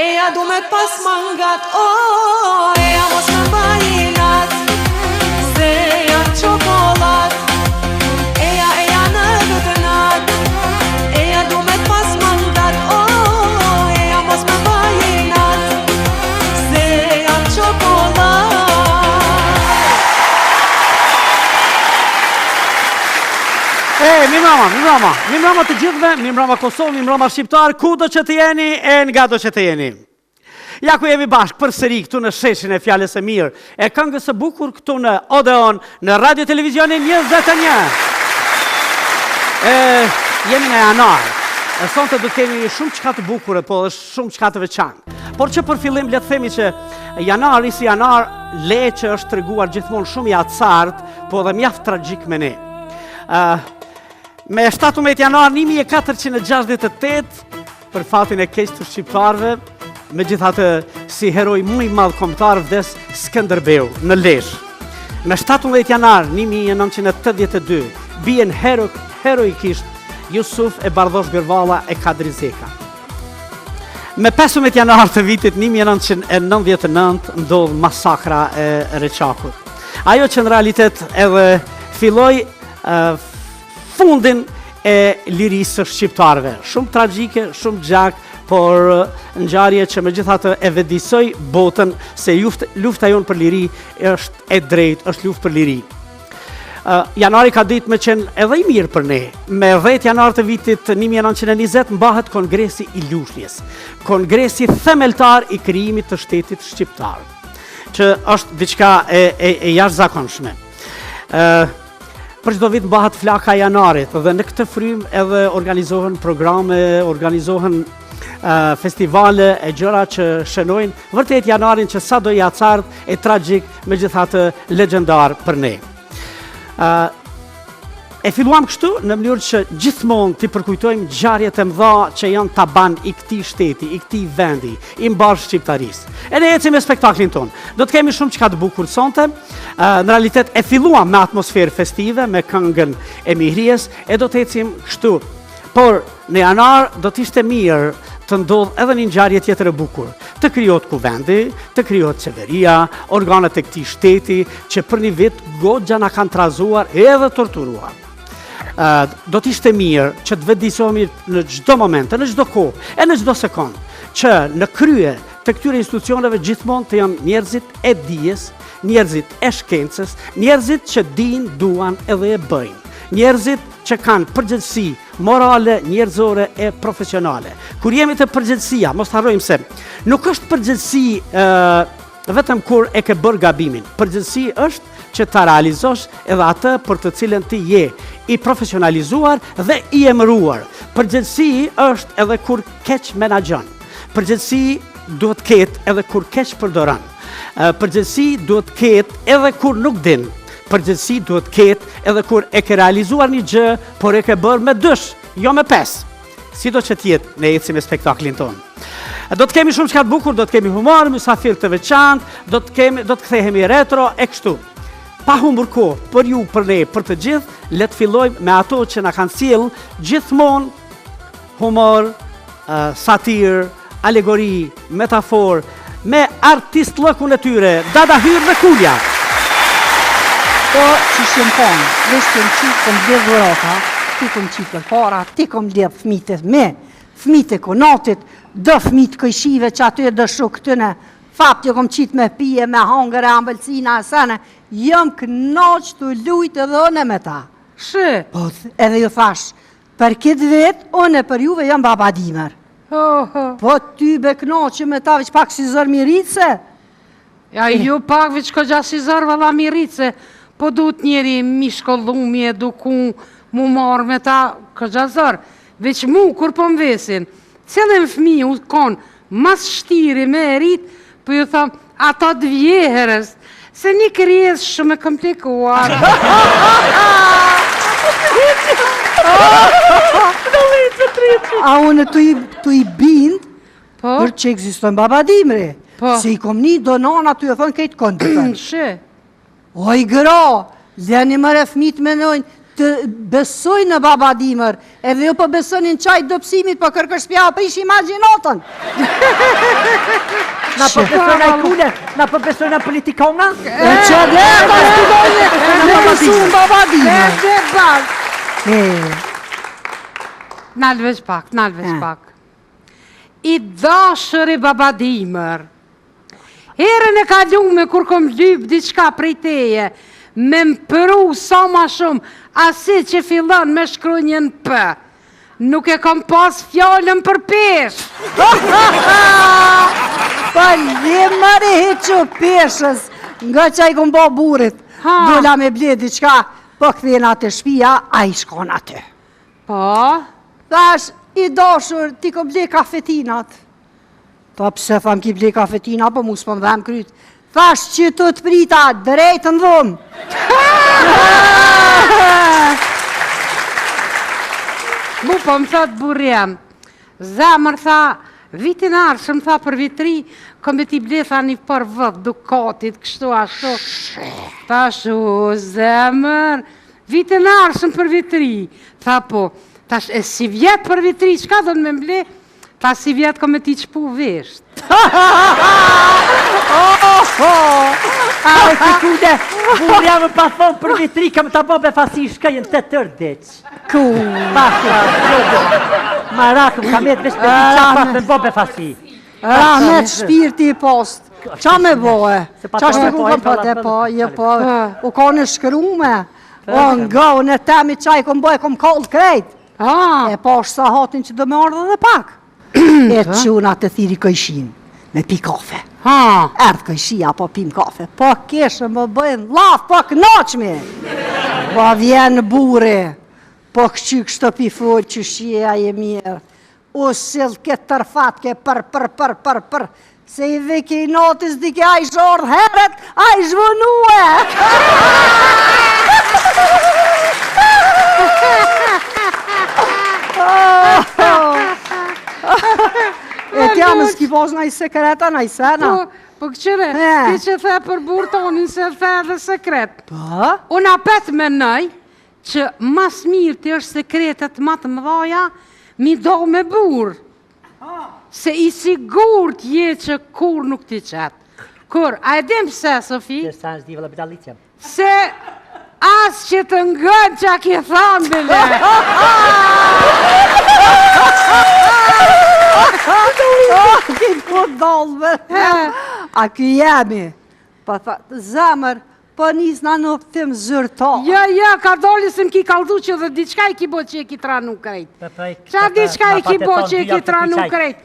eja du me pas mangat, eja mos me bajinat, se janë qokolat, eja në lutënat, eja du me pas mangat, eja mos me bajinat, se janë qokolat. Mi mrama të gjithve, mi mrama Kosovë, mi mrama Shqiptar, ku do që të jeni e nga do që të jeni. Ja ku jemi bashkë për sëri këtu në sheshin e Fjales e Mirë, e këngës së bukur këtu në Odeon, në Radio Televizionin 21. Jemi në janar, sonte do të kemi shumë qka të bukure, po dhe shumë qka të veçanë. Por që për fillim le të themi që janari si janar le që është treguar gjithmonë shumë i acartë, po dhe mjaft tragjik me ne. Me 17 janar 1468, për fatin e keq të shqiptarëve, me gjithatë si heroj më i madh kombëtar vdes Skënderbeu në Lezhë. Me 17 janar 1982, bien heroikisht Jusuf e Bardhosh Birvalla e Kadri Zeka. Me 15 janar të vitit 1999 ndodh masakra e Reçakut. Ajo që në realitet edhe filloi fundin e lirisë së shqiptarëve. Shumë tragjike, shumë gjak, por ngjarje që megjithatë e vëdisoi botën se lufta jonë për liri është e drejtë, është luftë për liri. Janari ka ditë me qenë edhe i mirë për ne. Me 10 janar të vitit 1920 mbahet Kongresi i Lushnjës, kongresi themeltar i krijimit të shtetit shqiptar, që është diçka e jashtëzakonshme. Për çdo vit mbahet flaka e janarit dhe në këtë frym edhe organizohen programe, organizohen festivale e gjëra që shënojnë vërtet janarin që sa do i acartë e tragjik, megjithatë legjendar për ne. E filluam kështu në mënyrë që gjithmonë t'i përkujtojmë ngjarjet e mëdha që janë taban i këtij shteti, i këtij vendi, i mbarë shqiptarisë. E ne ecim me spektaklin tonë. Do të kemi shumë çka të bukur sonte. Në realitet e filluam me atmosferë festive, me këngën e Mihries, e do të ecim kështu. Por në janar do të ishte mirë të ndodh edhe një ngjarje tjetër e bukur. Të krijohet kuvendi, të krijohet qeveria, organet e këtij shteti që për një vit goxha na kanë trazuar edhe torturuar. Do të ishte mirë që të vëdësohemi në çdo moment, në çdo kohë, e në çdo sekond, që në krye të këtyre institucioneve gjithmonë të janë njerëzit e dijes, njerëzit e shkencës, njerëzit që dinë, duan edhe e bëjnë. Njerëzit që kanë përgjegjësi morale, njerëzore e profesionale. Kur jemi të përgjegjësia, mos harrojmë se nuk është përgjegjësi vetëm kur e ke bërë gabimin. Përgjegjësi është që ta realizosh edhe atë për të cilën ti je i profesionalizuar dhe i emëruar. Përgjegjësi është edhe kur keq menaxhon. Përgjegjësi duhet ketë edhe kur keq përdoron. Përgjegjësi duhet ketë edhe kur nuk din. Përgjegjësi duhet ketë edhe kur e ke realizuar një gjë, por e ke bërë me 2, jo me 5. Sido që tjetë, ne ecim me spektaklin tonë. Do të kemi shumë çka të bukur, do të kemi humor, mysafir të veçantë, do të kthehemi retro e kështu. Pa humbur kohë për ju, për ne, për të gjithë, le të fillojmë me ato që na kanë sjell gjithmonë humor, satir, alegori, metafor, me artistlëkun e tyre, Dada Hyr dhe Kulja. Po, që shemë tonë, vesh të më qitë kom bledh dhurata, ti kom qitë për para, ti kom bledh fmitet me, fmit e konatit, dë fmit këjshive që aty dë shuk këtëne, fapti kom qitë me pije, me hangër e ambelcina e sene, jëm kënaq të lujtë edhe one me ta. Shë? Po, edhe ju thash, për këtë vetë, one për juve jam babadimer. Po, ty be kënaqë me ta veç pak si zër Mirice? Ja, ju pak veç ko gja si zër valla Mirice, po duhet njeri mi shkollu, eduku, mu marrë me ta këgja zërë. Veç mu, kur po më vesin, cilën fmi u konë mas shtiri me erit, po ju thamë, ata 2 vjeherës, se një kërjes shumë e komplikuar. A unë të i bind, për që egzistojnë babadimri. Se i kom një donana të ju thonë kejtë këndë. Shë? O i gra, leni më refmit me nëjnë, të besoj në babadimër, edhe ju po besoni në qaj dopsimit, po kërkëshpja prish imaginatën. Na po besoj në kule, na po besoj në politikona? E që dhe ka studojnë në mësunë babadimër. Dhe bak. Nalveç pak. I dashëri babadimër. Herën e kalume kur kom lyp diçka prej teje, me më përu sa ma shumë, asi që fillon me shkrunjën P. Nuk e kom pas fjallën për pesh. Pa lemëri heqo peshës, nga që i kom bo burit. Dola me ble diçka, po këthena të shpia, a i shkon aty. Po? Thash, i dashur, ti kom ble kafetinat. Ta pse tham ki ble kafetina, po mu s'pëm dhem kryt. Thash që të të prita, drejt në dhumë. Mu po më thot burjem, zemër tha, vitin arshëm tha për vitri, kom e ti ble tha një për vët, dukatit, kështu ashtu. Thash, o zemër, vitin arshëm për vitri. Tha po, tash e si vjetë për vitri, qka do në me mble? Ta si vjetë kom e ti qpu vesht. A e të kude, burja më pa thonë për vitri, kam të bobe fasi shkajnë të tërdeq. Ku? Marakëm, kam jetë vesh për ti qa pak me bobe fasi. Rahmet shpirti i post. Qa me bohe? Qa shtu ku kam po, u ka në shkrume. O nga, unë e temi qaj kom boj, kom kallë krejt. E po është sa hatin që do me ardhe dhe pak. E quna të thiri këjshin, me pi kafe. Erdh këjshia, po pim kafe. Po keshë më bëjnë laf, po kënaqmi. Po vjen bure, po këqy kështë pi full që shia e mirë. U sill ke tërfat, ke për. Se i veke i natis dike a i shordh heret, a i zhvënue. E tja më s'ki pos në i sekreta, në i sena. Po këqyre, ti që the për burë tonin se the edhe sekret. Po? Unë apet me nëj që mas mirë të është sekretet ma të mëdhaja, mi do me burë. Se i sigurt je që kur nuk ti qetë. Kur, a e dim pëse, Sofi? Sa është dive la bedalitjem. Se as që të ngën që a ki thamë, bile. Ki po dalve. A ky jemi. Pa tha, zemër, po nisna në optim zyrta. Ja, ka doli se m'ki kaldu që dhe diçka i ki bo që e ki tranu krejt. Qa diçka i ki bo që e ki tranu krejt?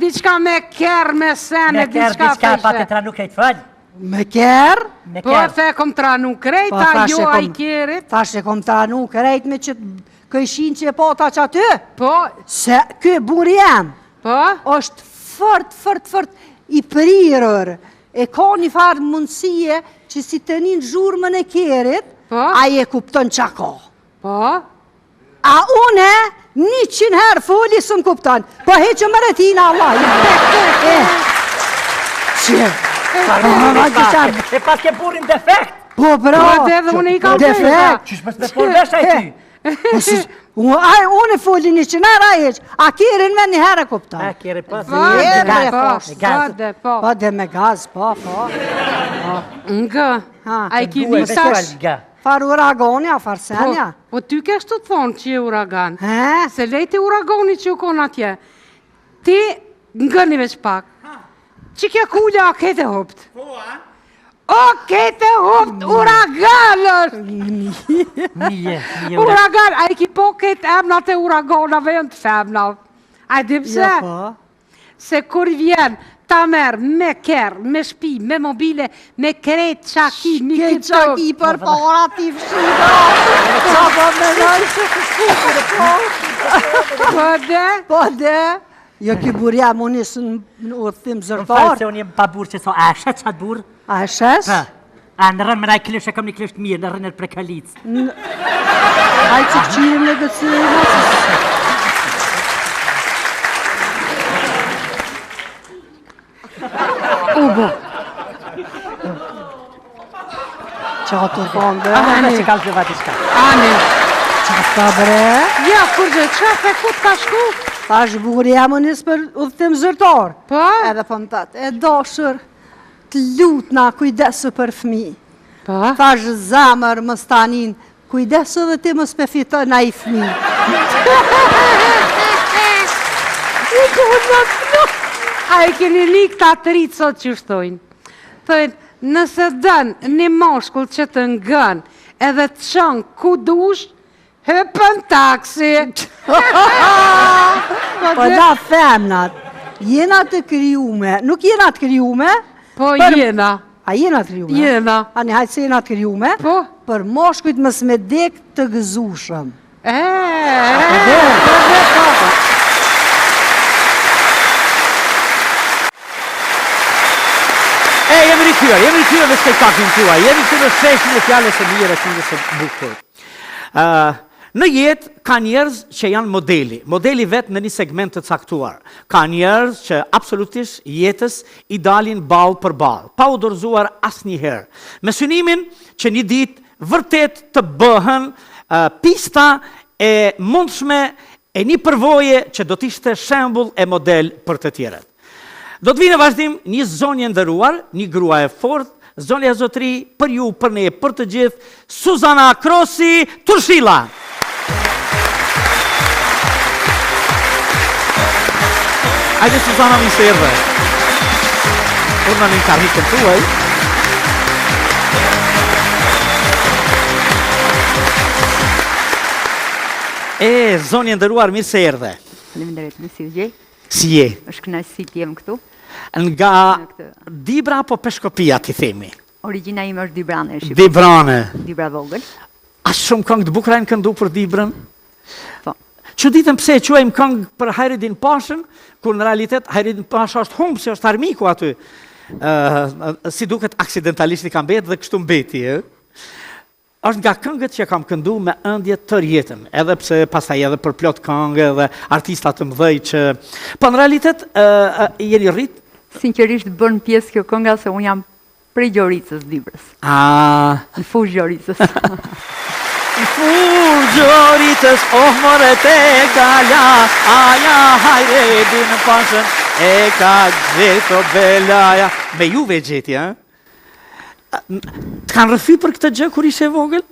Diçka me ker, me sene, diçka Diçka pa të tranu krejt, fëll. Me kerë? Po the kom tranu krejt, a jo a i kerit. Thash e kom tranu krejt me që këjshin që e pata që aty. Po? Se kë buri jam. Po? është fort i prirër. E ka një farë mundësie që si të një zhurmën e kerit, a je kupton qa ka. Po? A une 100 herë foli së më kupton. Po heqë më retina, Allah. Që? E pas ke burin defekt. Po, bro. Po, dhe unë i ka defekt. Qysh mës me por vesh a i ty? Unë foli 100 herë a heqë. A kirin me një herë kupton. A kere pas. Po, dhe me gaz, po. Nga, a i ki visash. Far uragoni, a far senja. Po ty keshtu të thonë që je uragan. He? Se lejti uragoni që u konë atje. Ti ngëni veç pak. Që kja kulla a kete hopt? Po, a? O, kete hopt, uraganër! Mije. Uragan, a i ki po ketë emnat e uraganave jënë të femnat. A i di pse? Se kur vjen, ta merë me kerë, me shpi, me mobile, me kretë qaki, mi Ke këtë qaki për para ti fshida. Qa po me Po dhe? Po dhe? Jo ki burja më nisë në urthim Më falë zërtar. se unë jem pa burë që so, a shet qatë burë? A e shes? A në rënë më raj klish e kam një klish të mirë, në rënë e prekalic. Aj që këqirim në gëtësirë. Ubo. Qa të thonë dhe? A në që kalë të vati shka. Ani. Qa bre? Ja, kur gjë, qafe, ku t'ka shku? Thash buri jam më nisë për udhëtim zyrtar. Po? Edhe po më tatë, e dashur, të lutna kujdesu për fmi. Po? Thash zamër më stanin, kujdesu dhe ti më spefitoj na i fmi. A e keni lik të atërit sot që shtojnë? Thojnë, nëse dënë një moshkull që të ngën, edhe të shënë ku dush, hëpën taksi. Po da femnat, jena të kryume, nuk jena të kryume? Po jena, A jena të kryume? jena. A një hajtë se jena të kryume? Po? Për moshkujt mës me dek të gëzushëm. Jemi rikthyer në spektaklin tuaj, jemi këtu në sheshin e fjalës së mirë e këngës së bukur. Në jetë ka njerëz që janë modeli vetë në një segment të caktuar. Ka njerëz që absolutisht jetës i dalin ball për ball, pa u dorëzuar asnjëherë. Me synimin që një ditë vërtet të bëhen pista e mundshme e një përvoje që do t'ishte shembull e model për të tjerët. Do të vinë në vazhdim një zonjë nderuar, një grua e fortë, zonja zotëri, për ju, për ne, për të gjithë, Suzana Krosi Turshilla. Ajde Suzana mi se erdhe. Urna në karikën tuaj. Zonjë nderuar, mirë se erdhe. Faleminderit, më si u gjej. Si je? Është kënaqësi të jem këtu. Nga Dibra apo Peshkopia ti themi? Origjina ime është Dibrane, Shqipëri. Dibrane. Dibra vogël. As shumë këngë të bukura në këndu për Dibrën? Po. Çuditëm pse e quajmë këngë për Hajredin Pashën, kur në realitet Hajredin Pasha është humb, se është armiku aty. Si duket aksidentalisht i ka mbetë dhe kështu mbeti, është nga këngët që kam këndu me ëndje tërë jetën, edhe pse pastaj edhe për plot këngë dhe artista të mëdhej që... Po në realitet, jeni rrit? Sinqerisht bën pjesë kjo kënga se unë jam prej Gjoricës Dibrës. Në fush Gjoricës. Në fush Gjoricës, oh more te kala, aja Hajredin Pashën, e ka gjeto belaja. Me juve gjeti, Të kanë rëfy për këtë gjë kur ishe vogël?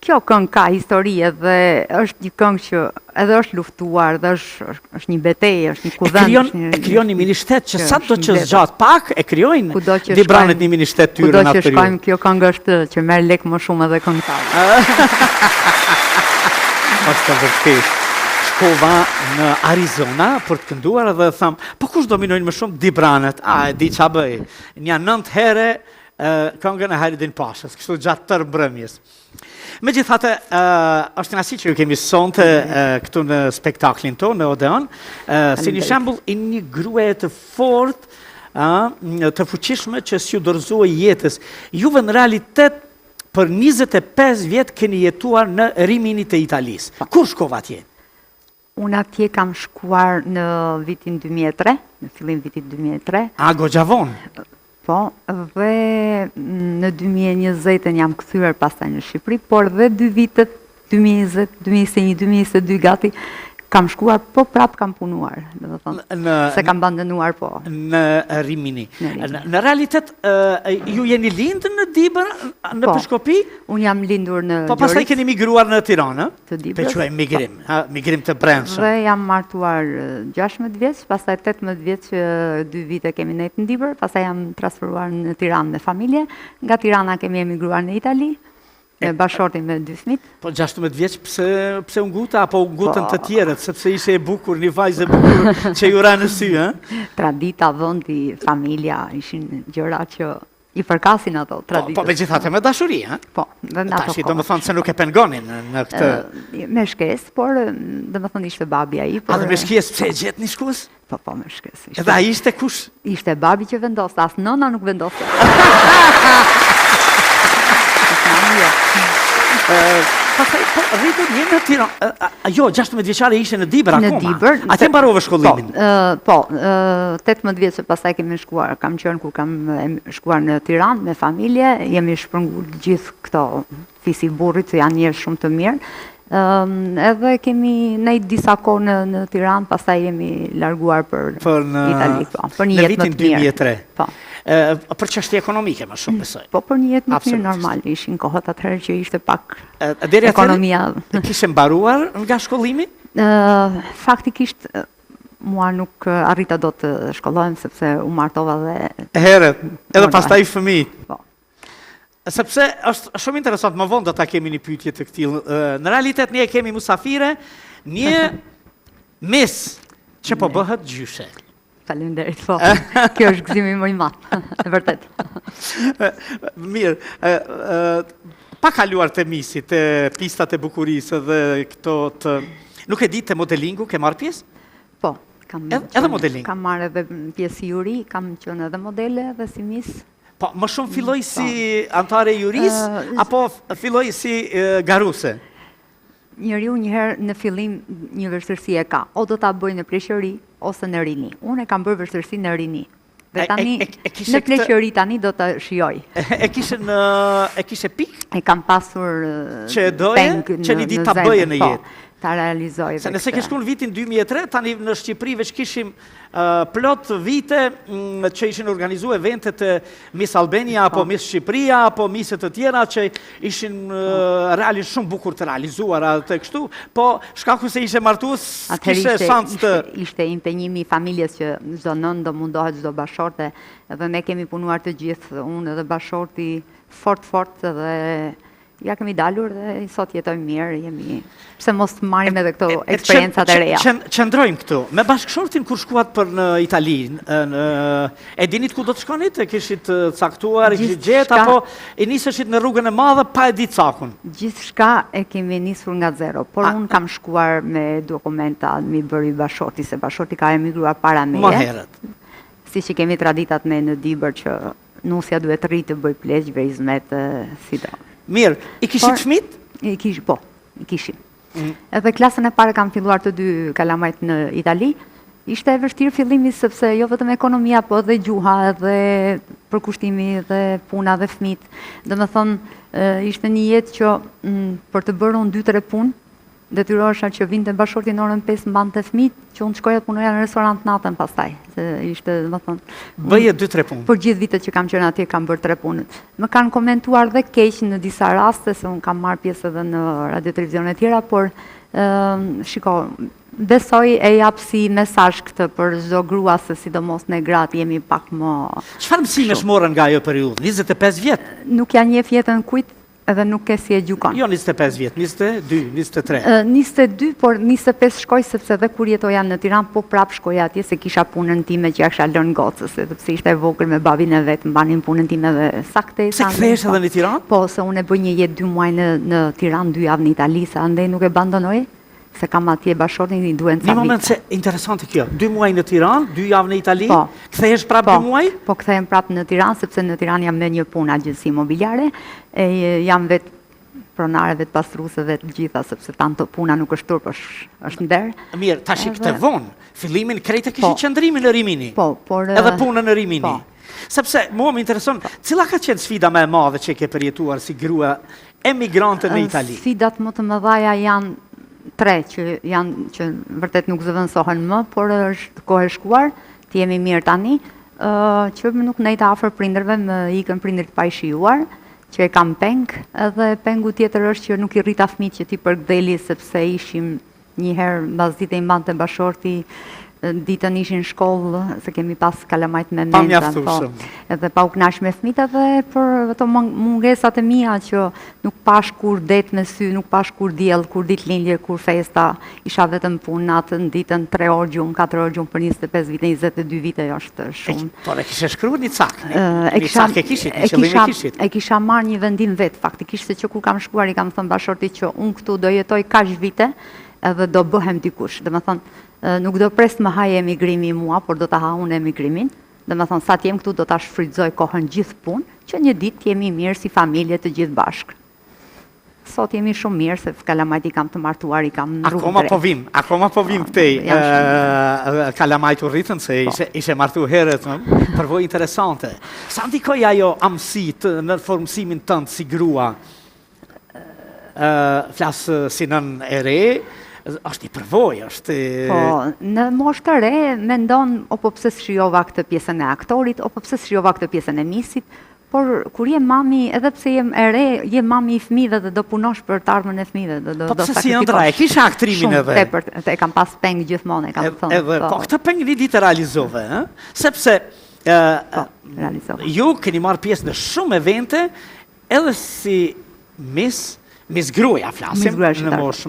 Kjo këngë ka histori dhe është një këngë që edhe është luftuar, dhe është një betejë, është një kudhënd. E krijon një ministet që sa do që zgjat pak e krijojnë Dibranet një ministet tyre në atë periudhë. Kudo që shkojmë, kjo këngë është që merr lek më shumë edhe këngëtarë. Është vërtet. Shkova në Arizona për të kënduar dhe thamë, po kush dominojnë më shumë? Dibranet. E di qa bëj. Një 9 herë këngën e Hajredin Pashës, kështu gjatë tërë mbrëmjes. Megjithatë, është kënaqësi që ju kemi sonte këtu në spektaklin tonë në Odeon, si një shembull i një grue të fortë, të fuqishme që s'ju dorëzoi jetës. Juve në realitet për 25 vjet keni jetuar në Riminit e Italisë. Kur shkova atje? Unë atje kam shkuar në vitin 2003, në fillim vitit 2003. Goxha vonë. Po, dhe në 2020 jam kthyer pastaj në Shqipëri, por dhe 2 vitet, 2020, 2021, 2022 gati, kam shkuar, po prap kam punuar, se kam bandenuar po. Në Rimini. Në realitet, ju jeni lindë në Dibrë, në Peshkopi? Unë jam lindur në Gjoricë. Po pastaj keni migruar në Tiranë? Të Dibrës. Pe quaj migrim, migrim të brendshëm. Dhe jam martuar 16 vjeç, pastaj 18 vjeç, 2 vite kemi nejtë në Dibrë, pastaj jam transferuar në Tiranë me familje, nga Tirana kemi emigruar në Itali, me bashortin me 2 fëmijë. Po 16 vjeç pse u nguta apo u ngutën të tjerët, sepse ishe e bukur, një vajzë e bukur që ju ra në sy, Tradita, vendi, familja, ishin gjëra që i përkasin ato traditës. Po megjithatë me dashuri, Po, dhe në ato kohë. Tashi domethënë se nuk e pengonin në këtë. Me shkesë, por domethënë ishte babi ai, por. A dhe me shkesë pse e gjet një shkues? Po, me shkesë. Edhe ai ishte kush? Ishte babi që vendoste, as nëna nuk vendoste. pastaj po rritur një në Tiranë. Jo, 16 vjeçare ishe në Dibër akoma. Në Dibër. Atje mbarove shkollimin. Po, 18 vjeç pastaj kemi shkuar, kam qenë kur kam shkuar në Tiranë me familje, jemi shpërngur gjithë këto fisi burrit që janë njerëz shumë të mirë. Edhe kemi nejt disa kohë në Tiranë, pastaj jemi larguar për Itali, për një jetë më të mirë. Në vitin 2003. Po. Për çështje ekonomike më shumë besoj. Po për një jetë më të mirë normal, ishin kohët atëherë që ishte pak Deri ekonomia. Kishe mbaruar nga shkollimi? Faktikisht mua nuk arrita do të shkollohem sepse u martova dhe Herët, edhe pastaj fëmijë. Po. Sepse është shumë interesant, më vonë do ta kemi një pyetje të këtillë. Në realitet ne kemi musafire, një mes që po bëhet gjyshe. Faleminderit, po. Kjo është gëzimi më i madh, e vërtet. Mirë, pa kaluar të misit, të pistat e bukurisë dhe këto të... Nuk e di të modelingu, ke marrë pjesë? Po, edhe modeling. Kam marrë edhe pjesë juri, kam qenë edhe modele dhe si mis. Po, më shumë filloj si antare juris, apo filloj si garuse? Njeriu njëherë në fillim një vështirësi e ka, o do ta bëj në pleqëri ose në rini. Unë e kam bërë vështirësi në rini. Dhe tani në pleqëri tani do ta shijoj. E kishe pikë? E kam pasur që doje, që një ditë ta bëje në jetë. Ta realizoj. Se nëse ke shku në vitin 2003, tani në Shqipëri veç kishim plot vite që ishin organizuar eventet të Miss Albania, apo Miss Shqipëria, apo Misset të tjera që ishin realisht shumë bukur të realizuara të kështu, po shkaku se ishe martues, kishe shans të... Ishte impenjimi i familjes që çdo nën do mundohet çdo bashorte, edhe ne kemi punuar të gjithë, unë edhe bashorti fort dhe ja kemi dalur dhe sot jetojmë mirë, jemi... Pse mos të marrim edhe këto eksperiencat e reja. Qëndrojmë këtu. Me bashkëshortin kur shkuat për në Itali, e dinit ku do të shkonit? E kishit caktuar, e kishit gjetë, apo e nisëshit në rrugën e madhe pa e ditë cakun? Gjithçka e kemi nisur nga zero, por unë kam shkuar me dokumenta, mi bëri bashorti, se bashorti ka emigruar para meje. Më herët. Si që kemi traditat me në Dibër që nusja duhet rritë të bëj pleqve, izmet, si do. Mirë, i kishit fëmijë? Po, i kishim. Edhe klasën e parë kam filluar të 2 kalamajt në Itali. Ishte e vështirë fillimi sepse jo vetëm ekonomia, po edhe gjuha, edhe përkushtimi, dhe puna dhe fëmijët. Domethënë, ishte një jetë që për të bërë unë 2-3 punë, detyrohesha që vinte bashorti në orën 5 mbante fëmijët, që unë shkoja të punoja në restorant natën pastaj. Se ishte, domethënë, bëje 2-3 punë. Për gjithë vitet që kam qenë atje kam bërë 3 punët. Më kanë komentuar dhe keq në disa raste, se unë kam marrë pjesë edhe në radio televizion e tjera, por shiko, besoj e jap si mesazh këtë për çdo grua, se sidomos ne gratë jemi pak më... Çfarë mësimesh morën nga ajo periudhë? 25 vjet? Nuk ja njeh jetën kujt, edhe nuk e si e gjukon. Jo 25 vjet, 22, 23. 22, por 25 shkoj sepse dhe kur jetoja në Tiranë, po prap shkoja atje se kisha punën time që ja kisha lënë gocës, sepse ishte e vogël me babin e vet, mbanin punën time dhe sakte. Se kthehesh edhe në Tiranë? Po, se unë e bëj një jetë 2 muaj në Tiranë, 2 javë në Itali, se andej nuk e abandonoj. Se kam atje bashortin i duen ca vite. Një moment se interesante kjo, 2 muaj në Tiranë, 2 javë në Itali, kthehesh prap 2 muaj? Po, kthehem prap në Tiranë, sepse në Tiranë jam me një punë agjensë imobiliare, e jam vetë pronare, vetë pastruese, vetë gjitha, sepse tanto puna nuk është turp, është nder. Mirë, tash i këtë vonë, fillimin krejtë kishit qëndrimin në Rimini. Po, por... Edhe punën në Rimini. Sepse, mua më intereson, cila ka qenë sfida më e madhe që ke përjetuar si grua emigrante në Itali? Sfidat më të mëdha janë 3 që vërtet nuk zëvendësohen më, por është kohë e shkuar, të jemi mirë tani, që nuk nejtë afër prindërve, më ikën prindërit pa i shijuar, që e kam peng, edhe pengu tjetër është që nuk i rrita fëmijët që ti përgdheli, sepse ishim njëherë mbas dite i mbante bashorti, ditën ishin shkollë, se kemi pas kalamajt me menza, edhe pa u knash me fëmijët, edhe për ato mungesat e mia që nuk pash kur det me sy, nuk pash kur diell, kur ditëlindje, kur festa, isha vetëm punë natën, ditën 3 orë gjumë, 4 orë gjumë për 25 vite, 22 vite është shumë. Por e kishe shkruar një cak, një cak e kishit, një qëllim e kishit. E kisha marrë një vendim vetë, faktikisht se që kur kam shkuar i kam thënë bashortit që unë këtu do jetoj kaq vite, edhe do bëhem dikush, dhe më thënë, nuk do pres më haje emigrimi mua, por do të ha unë emigrimin. Dhe më thonë, sa t'jem këtu do t'a shfrytëzoj kohën gjithë punë, që një ditë jemi mirë si familje të gjithë bashkë. sot jemi shumë mirë, se Kalamajt i kam të martuar, i kam në rrugë drejt. Akoma po vim këtej. Kalamajt u rritën se ishe martu herët, përvoj interesante. Sa ndikoj ajo amësit në formësimin tënd si grua? Flasë si nën e re, është i përvoj, është... Po, në moshë të re, mendon opo pse shijova këtë pjesën e aktorit, opo pse shijova këtë pjesën e misit, por kur je mami, edhe pse jem e re, je mami i fëmijëve dhe do punosh për të ardhmen e fëmijëve, do pse si ëndra, e kisha aktrimin edhe? Shumë tepër, e kam pas peng gjithmonë, e kam thënë. Edhe, po, këtë peng një ditë realizove, sepse ju keni marrë pjesë në shumë evente, edhe si Miss Gruaja flasim, në moshë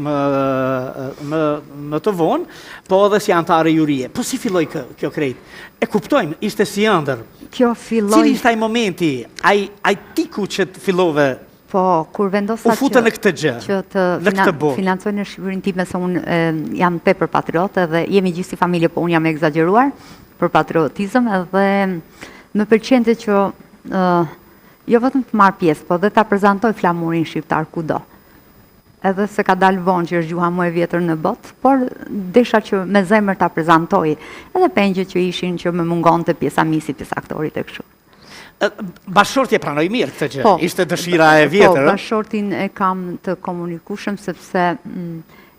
më të vonë, po edhe si antare jurie. Po si filloj kjo krejt? E kuptojmë, ishte si ëndër. Kjo filloj... Cili ishte ai momenti, ai tiku që të fillove po, kur vendosa u futën në këtë gjë, që të financoj në Shqipërinë time, se unë jam tepër patriot, edhe jemi gjithë si familje, po unë jam egzageruar për patriotizëm, edhe më pëlqente që jo vetëm të marr pjesë, po dhe ta prezantoj flamurin shqiptar kudo. Edhe se ka dalë vonë që është gjuha më e vjetër në botë, por desha që me zemër ta prezantoj, edhe pengjet që ishin që më mungonte pjesa misi, pjesa aktorit e kështu. Bashorti e pranoi mirë këtë gjë, ishte dëshira e vjetër. Po, bashortin e kam të komunikueshëm, sepse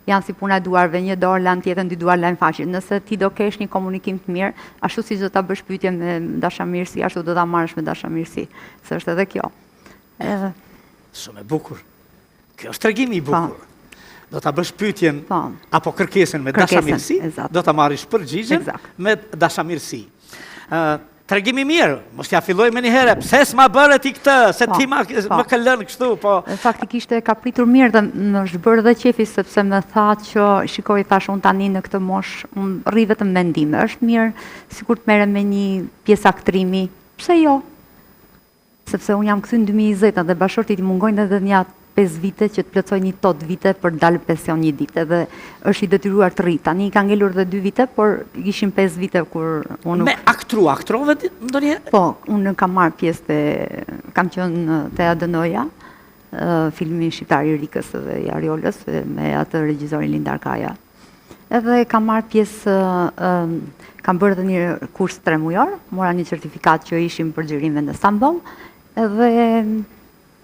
janë si puna e duarve, një dorë lan tjetër, dy duar lan faqe. Nëse ti do kesh një komunikim të mirë, ashtu si do ta bësh pyetje me dashamirësi, ashtu do ta marrësh me dashamirësi, se është edhe kjo. Shumë e bukur. Kjo është tregimi i bukur. Do ta bësh pyetjen apo kërkesën me dashamirësi, do ta marrësh përgjigjen me dashamirësi. Tregimi mirë, mos ja filloj me një herë, pse s'ma bëre ti këtë, se ti më ke lënë kështu, po... Faktikisht e ka pritur mirë dhe më është bërë dhe qefi, sepse më tha që, shikoj, thash unë tani në këtë mosh, unë rri vetëm mendime, është mirë, sikur të merrem me një pjesë aktrimi, pse jo? Sepse unë jam kthy në 2020 dhe bashortit i mungojnë edhe një 5 vite që të plotësoj një tot vite për të dalë pension një ditë, edhe është i detyruar të rri. Tani ka ngelur dhe 2 vite, por ishin 5 vite kur unë... Me aktrove ndonjëherë? Po, unë kam marrë pjesë kam qenë te ADN-ja, filmin shqiptar i Rikës dhe i Ariolës, me atë regjisorin Lindar Kaja. Edhe kam marrë pjesë, kam bërë dhe një kurs 3 mujor, mora një certifikat që ishim për xhirin në Stamboll, edhe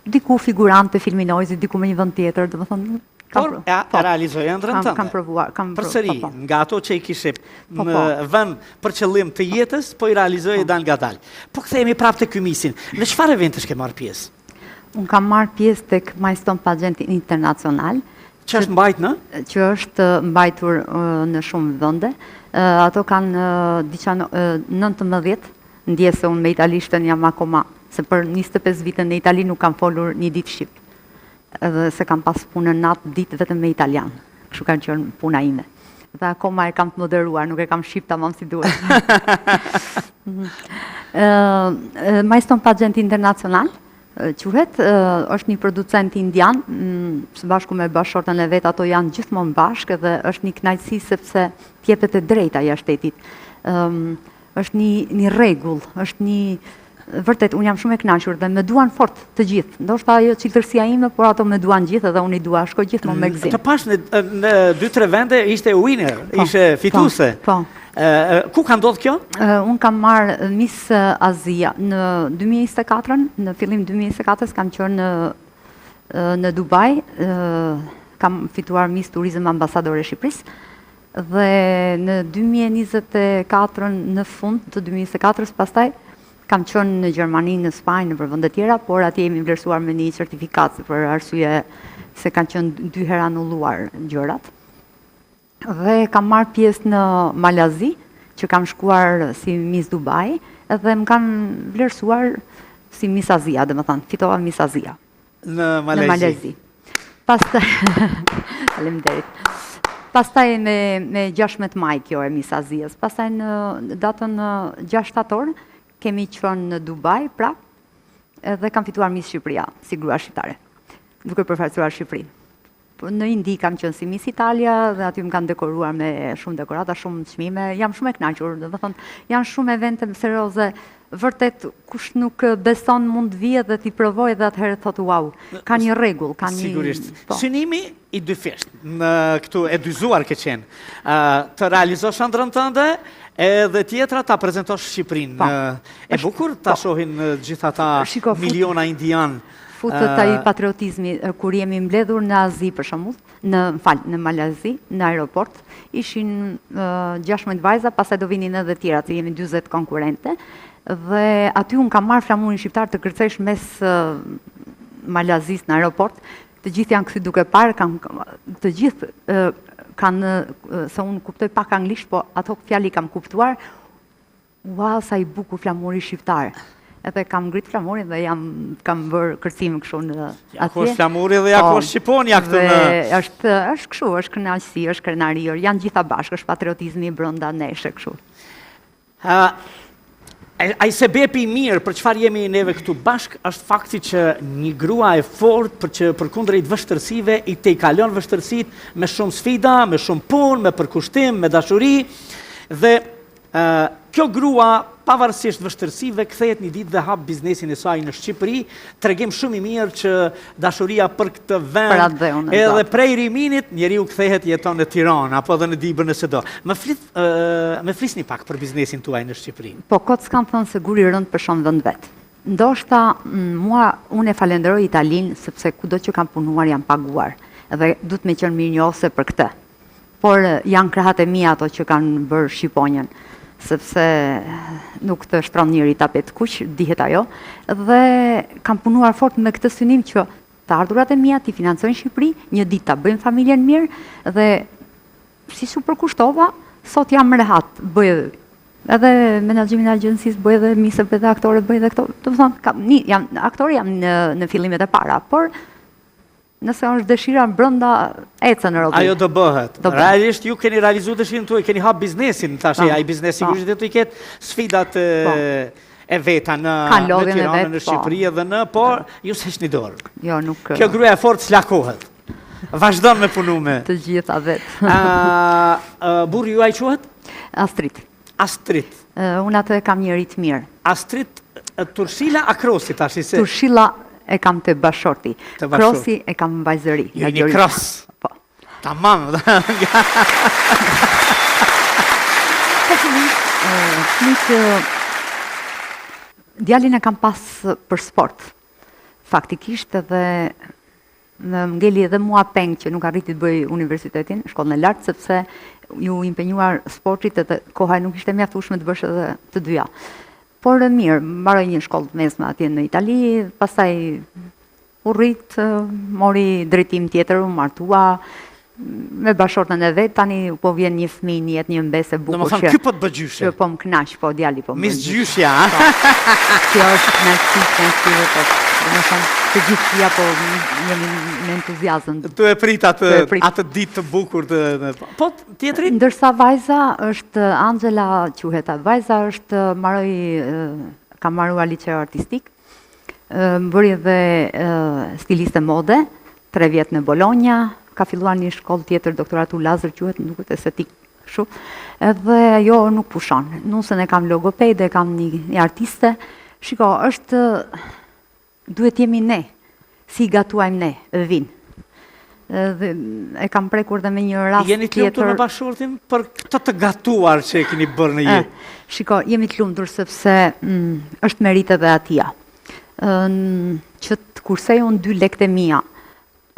diku figurant të filmin Ojzit, diku me një vend tjetër, dhe më thonë... Por, e realizoj ëndrën tënde. Kam provuar. Përsëri, nga ato që i kishe në vend për qëllim të jetës, po i realizoj dal nga dal. Po kthehemi prapë te ky misin. Në çfarë eventesh ke marrë pjesë? Unë kam marrë pjesë tek Milestone Pageant Internacional. Që është mbajtur në? Që është mbajtur në shumë vende. Ato kanë diçka 19, ndjes se unë me italishtën jam akoma, se për 25 vite në Itali nuk kam folur një ditë shqip. Edhe se kam pas punën natë ditë vetëm me italian. Kështu kanë qenë puna ime. Dhe akoma e kam të moderuar, nuk e kam shqip tamam si duhet. Milestone Pageant Internacional, quhet, është një producent indian, së bashku me bashortën e vet, ato janë gjithmonë bashkë dhe është një kënaqësi sepse t'jepet e drejta jashtë shtetit. Është një rregull, është një vërtet, unë jam shumë e kënaqur dhe me duan fort të gjithë. Ndoshta ajo çiltërsia ime, por ato me duan gjithë edhe unë i dua, shkoj gjithmonë me gëzim. Të pash në 2-3 vende ishte winner, ishte fituese. Po. Ku ka ndodhur kjo? Unë kam marrë Miss Azia në 2024, në fillim 2024 kam qenë në Dubai, kam fituar Miss Turizëm ambasadore e Shqipërisë. Dhe në 2024 në fund të 2024 pastaj kam qenë në Gjermani, në Spanjë, në vende tjera, por atje jemi vlerësuar me një certifikat për arsye se kanë qenë 2 herë anulluar gjërat. Dhe kam marrë pjesë në Malazi, që kam shkuar si Miss Dubai, edhe më kanë vlerësuar si Miss Azia, domethënë fitova Miss Azia. Në Malazi. Pastaj faleminderit. Pastaj me 16 maj kjo e Miss Azias. Pastaj në datën 6 shtator kemi qenë në Dubai, pra, edhe kam fituar Miss Shqipëria, si grua shqiptare, duke përfaqësuar Shqipërinë. Në Indi kam qenë si Miss Italia dhe aty më kanë dekoruar me shumë dekorata, shumë çmime. Jam shumë e kënaqur, do të thonë, janë shumë evente serioze. Vërtet kush nuk beson mund të vijë dhe t'i provojë dhe atëherë thotë wow, ka një rregull, ka një Sigurisht. po. Synimi i dyfisht, në këtu e dyzuar ke qenë, të realizosh ëndrrën tënde, edhe tjetra ta prezantosh Shqipërinë. E bukur ta shohin gjithë ata Shiko, miliona indian. Futët ai patriotizmi kur jemi mbledhur në Azi për shembull, në Malazi, në aeroport, ishin 16 vajza, pastaj do vinin edhe të tjerat, jemi 40 konkurrente. Dhe aty unë kam marrë flamurin shqiptar të kërcesh mes Malazis në aeroport, të gjithë janë këthy duke parë, të gjithë kanë, se unë kuptoj pak anglisht, po ato fjali kam kuptuar, wow, sa i bukur flamuri shqiptar. Edhe kam ngrit flamurin dhe kam bërë kërcim kështu në atje. Ja ku është flamuri dhe ja ku është Shqiponia këtu në... Është kështu, është kënaqësi, është krenari, janë gjitha bashkë, është patriotizmi brenda neshe kështu. Ai sebepi i mirë për çfarë jemi neve këtu bashk është fakti që një grua e fortë përkundrejt vështërsive i te i kalon vështërsitë me shumë sfida, me shumë punë, me përkushtim, me dashuri dhe kjo grua pavarësisht vështërsive kthehet një ditë dhe hap biznesin e saj në Shqipëri, tregim shumë i mirë që dashuria për këtë vend edhe prej riminit njeriu kthehet jeton në Tiranë apo edhe në Dibër nëse do. Më flisni pak për biznesin tuaj në Shqipëri. Po kot s'kam thënë se guri rënd për shumë vend vet. Ndoshta unë e falenderoj Italinë sepse kudo që kam punuar jam paguar dhe duhet me qenë mirënjohëse për këtë. Por janë krahat e mia ato që kanë bërë Shqiponjën, sepse nuk të shtron njëri tapet kuq, dihet ajo, dhe kam punuar fort me këtë synim që të ardhurat e mia t'i financojnë Shqipëri, një ditë ta bëjmë familjen mirë dhe si su përkushtova, sot jam rehat, bëj edhe menaxhimin e agjencisë, bëj edhe misë edhe aktore, bëj edhe këto. Do të thonë, aktore jam në fillimet e para, por nëse është dëshira brenda ecën në Europë. Ajo do bëhet. Realisht ju keni realizuar dëshirën tuaj, keni hap biznesin, tash ai biznesi sigurisht do të ketë sfidat e veta në Tiranë, në Shqipëri edhe por ju s'heqni dorë. Jo, nuk. Kjo gruaja e fortë s'lakohet. Vazhdon me punume. Të gjitha vet. Burri juaj quhet? Astrid. Astrid. Unë atë kam një rit mirë. Astrid Turshila Akrosi tash se. Turshila e kam të bashorti. Krosi e kam vajzëri. Ju një kros. Po. Tamam. Djalin e kam pas për sport. Faktikisht edhe më ngeli edhe mua peng që nuk arriti të bëj universitetin, shkollën e lartë, sepse ju impenjuar sportit edhe koha nuk ishte mjaftueshme të bësh edhe të dyja. Por mirë, mbaroj një shkollë të mesme atje në Itali, pastaj u rrit, mori drejtim tjetër, u martua, me bashortën e vet, tani po vjen një fëmijë, një jetë një mbese bukur. Domethënë ky po të bëgjyshe. Që po më kënaq, po djali po më. Misgjyshja. Kjo është kënaqësi, domethënë të gjithë po jemi me entuziazëm. Tu e prit atë ditë të bukur të. Po tjetri? Ndërsa vajza është Angela quhet. Vajza është ka marruar liceu artistik. Bëri edhe stiliste mode, 3 vjet në Bologna. Ka filluar një shkollë tjetër, doktoratur lazer quhet, nuk është estetik kështu. Edhe jo nuk pushon. Nusën e kam logopede, kam një artiste. Shiko, duhet jemi ne, si gatuajmë ne, vin. Dhe e kam prekur dhe me një rast tjetër. Jeni të lumtur me bashortin për këtë të gatuar që e keni bërë në jetë? Shiko, jemi të lumtur sepse është merit edhe atia. Që të kursej unë 2 lekët e mia,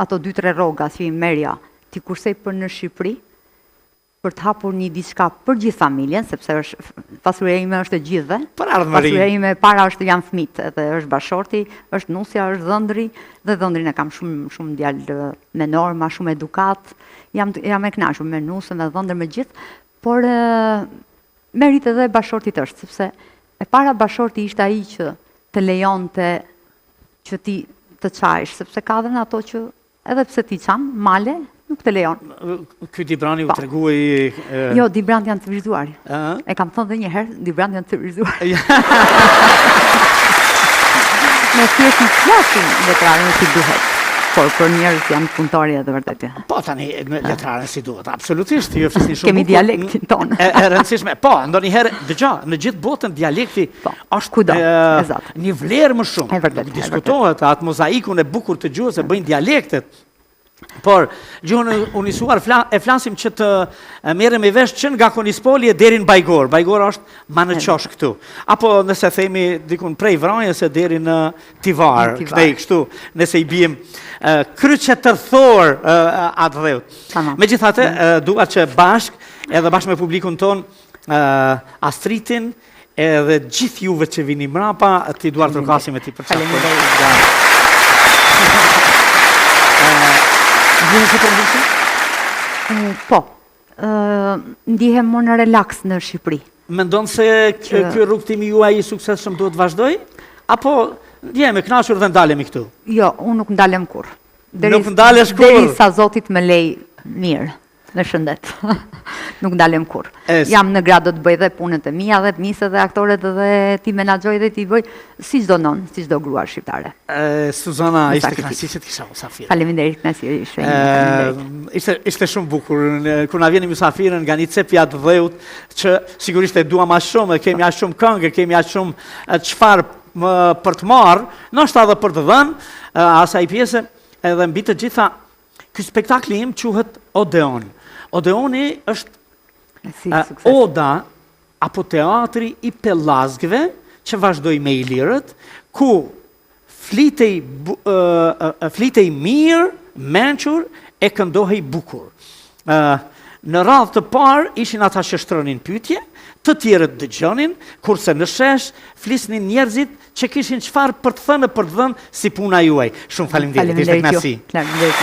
ato 2-3 rroga, si merja, ti kursej për në Shqipëri, për të hapur një diçka për gjithë familjen, sepse pasuria ime është e gjithëve. Pasuria ime para është janë fëmijët, edhe është bashorti, është nusja, është dhëndri, dhe dhëndrin e kam shumë djalë me norma, shumë edukat. Jam e kënaqur me nusën, me dhëndër, me gjithë, por merit edhe bashortit është, sepse e para bashorti ishte ai që të lejonte që ti të çajsh, sepse ka dhe në ato që edhe pse ti çan male, nuk të lejon. Ky Dibrani u treguai... Jo, Dibrant janë të vizhuar. E kam thënë dhe një herë, Dibrant janë të vizhuar. Me thjesht në flasin letrarën si duhet. Por për njerëz janë punëtorë edhe vërtet. Po tani në letraren si duhet, absolutisht, ju flisni shumë. Kemi dialektin tonë. E rëndësishme. Po, ndonjëherë dëgjoj, në gjithë botën dialekti është kudo, ezat. Një vlerë më shumë. E vërtet. Diskutohet atë mozaikun e bukur të gjuhës e bëjnë dialektet. Por, gjuhën unisuar e flasim që të merrem i vesh që nga Konispoli e deri në Bajgor. Bajgor është ma në qosh këtu. Apo nëse themi dikun prej Vranjës e deri në Tivar, këtej kështu, nëse i biem kryqe tërthor atë dheut. Megjithatë, dua që bashk, edhe bashkë me publikun ton, Astritin, edhe gjithë juve që vini mrapa, ti duar të rëkasim e ti për qatë. Ndihemi si përmbushin? Po, ndihem më në relaks në Shqipëri. Mendon se kjo rrugtimi juaj i suksesshëm duhet vazhdoj? Apo ndihemi kënaqur dhe ndalemi këtu? Jo, unë nuk ndalem kur. Nuk ndalesh kur? Derisa Zotit më lej mirë, në shëndet. Nuk ndalem kur. Jam në grado të bëj dhe punët e mia, dhe misët dhe aktorët dhe ti menaxhoj dhe ti bëj si çdo non, si çdo grua shqiptare. Suzana, ishte kënaqësi që të kisha mysafir. Faleminderit, kënaqësi. Ishte shumë bukur. Kur na vjen mysafirën nga një cepja të dheut, që sigurisht e dua më shumë, kemi aq shumë këngë, kemi aq shumë çfarë për të marrë, ndoshta edhe për të dhënë asaj pjese, edhe mbi të gjitha, ky spektakli im quhet Odeon. Odeoni është oda apo teatri i pellazgëve që vazhdoi me Ilirët, ku flitej mirë, mençur e këndohej bukur. Në radhë të parë ishin ata që shtronin pyetje, të tjerët dëgjonin, kurse në shesh flisnin njerëzit që kishin çfarë për të thënë për të dhënë si puna juaj. Shumë faleminderit, ishte kënaqësi. Faleminderit.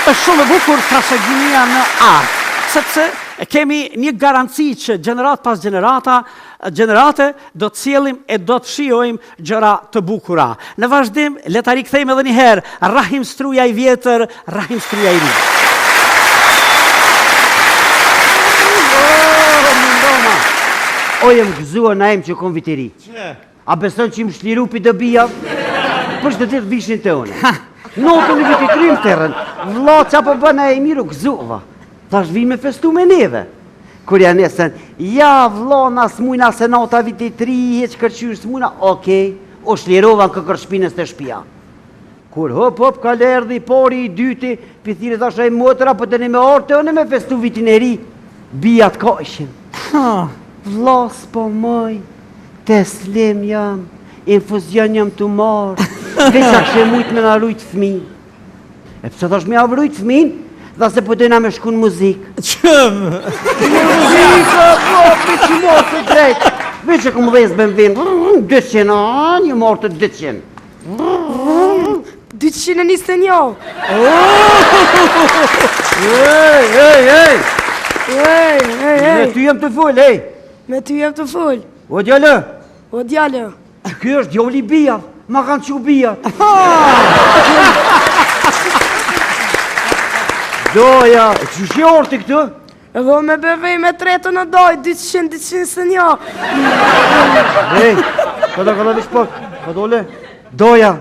Është shumë e bukur trashëgimia në art, sepse kemi një garanci që gjenerat pas gjenerate do të sjellim e do të shijojmë gjëra të bukura. Në vazhdim, le ta rikthejmë edhe një herë, Rahim Struja i vjetër, Rahim Struja i ri. O jem gëzua na em që kom viteri. A beson që im shliru pi dëbija? Për shtë të të vishin të une. Notën i vititrim të rën, vla qa për bëna e miru gëzuva. Ta shvim me festu me neve. Kur janë nesën, ja vla nas mujna se nota vititri, heq kërqysh mujna, okej, o shlirova në këkër shpinës të shpia. Kur hop, ka lerdhi, pori i dyti, pithire të shaj motra, për të një me orte, one me festu vitin e ri, bijat ka ishin. Vla s'po mëj, teslim jam, infuzion jam të marë, veqa kështë e mujtë me në rujtë fëmin. E pëse thash me avrujtë fëmin, dhe se përdojna me shku në muzikë. Qëmë? Në muzikë, po, për që morë të drejtë. Veq që këmë dhezë bëmë vinë, 200, një morë të 200. 221. Me ty jem të full, ej. Me ty jem të full. O djallë, O djallë. kjo është djolli bijat, ma kanë që bijat. Doja, që shë orë të këtë? Edhe me bevej me tretën në doj, 200 Ej, kada vish pak, kadole. Doja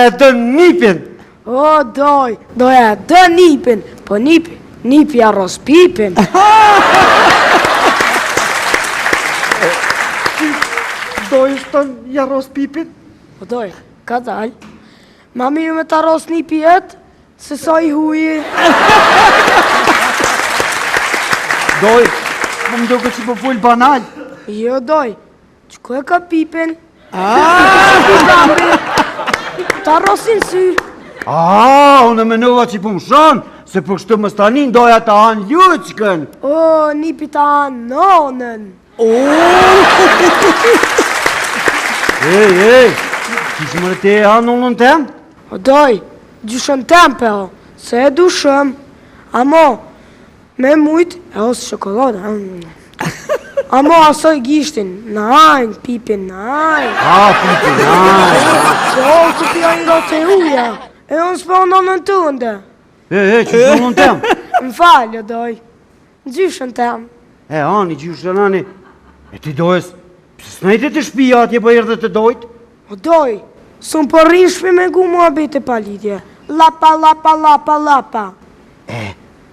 e të nipin. O, doja e dë nipin, po nipi arroz pipin. Doj është të jarros pipin. O doj, ka dal. Ma mirë me të arroz nipi jetë, se sa i huji. Doj, më duke që po full banal. Jo, doj, qko e ka pipin? Të arrosin sy. Unë e menova që po më shonë, se për kështu më stanin doja të hanë ljuqkën. O, nipi ta anë nonën. Ej, kishë më rëte e hanë nonën tem? O doj, gjyshën tempe o, se e dushëm. Amo, me mujt e osë shokolada. Amo asoj gishtin, në ajnë, pipin në ajnë. Pipin në ajnë. Se o të pja i do të uja, e unë s'po nonën të ndë. Që nonën tem? Më falë, doj, gjyshën tem. Ani, gjyshën ani. E ti dojës, S'najte të shpia atje po erdhe të dojt? O doj, s'un po rishve me gu mua bete pa lidhje. Lapa, lapa, lapa, lapa.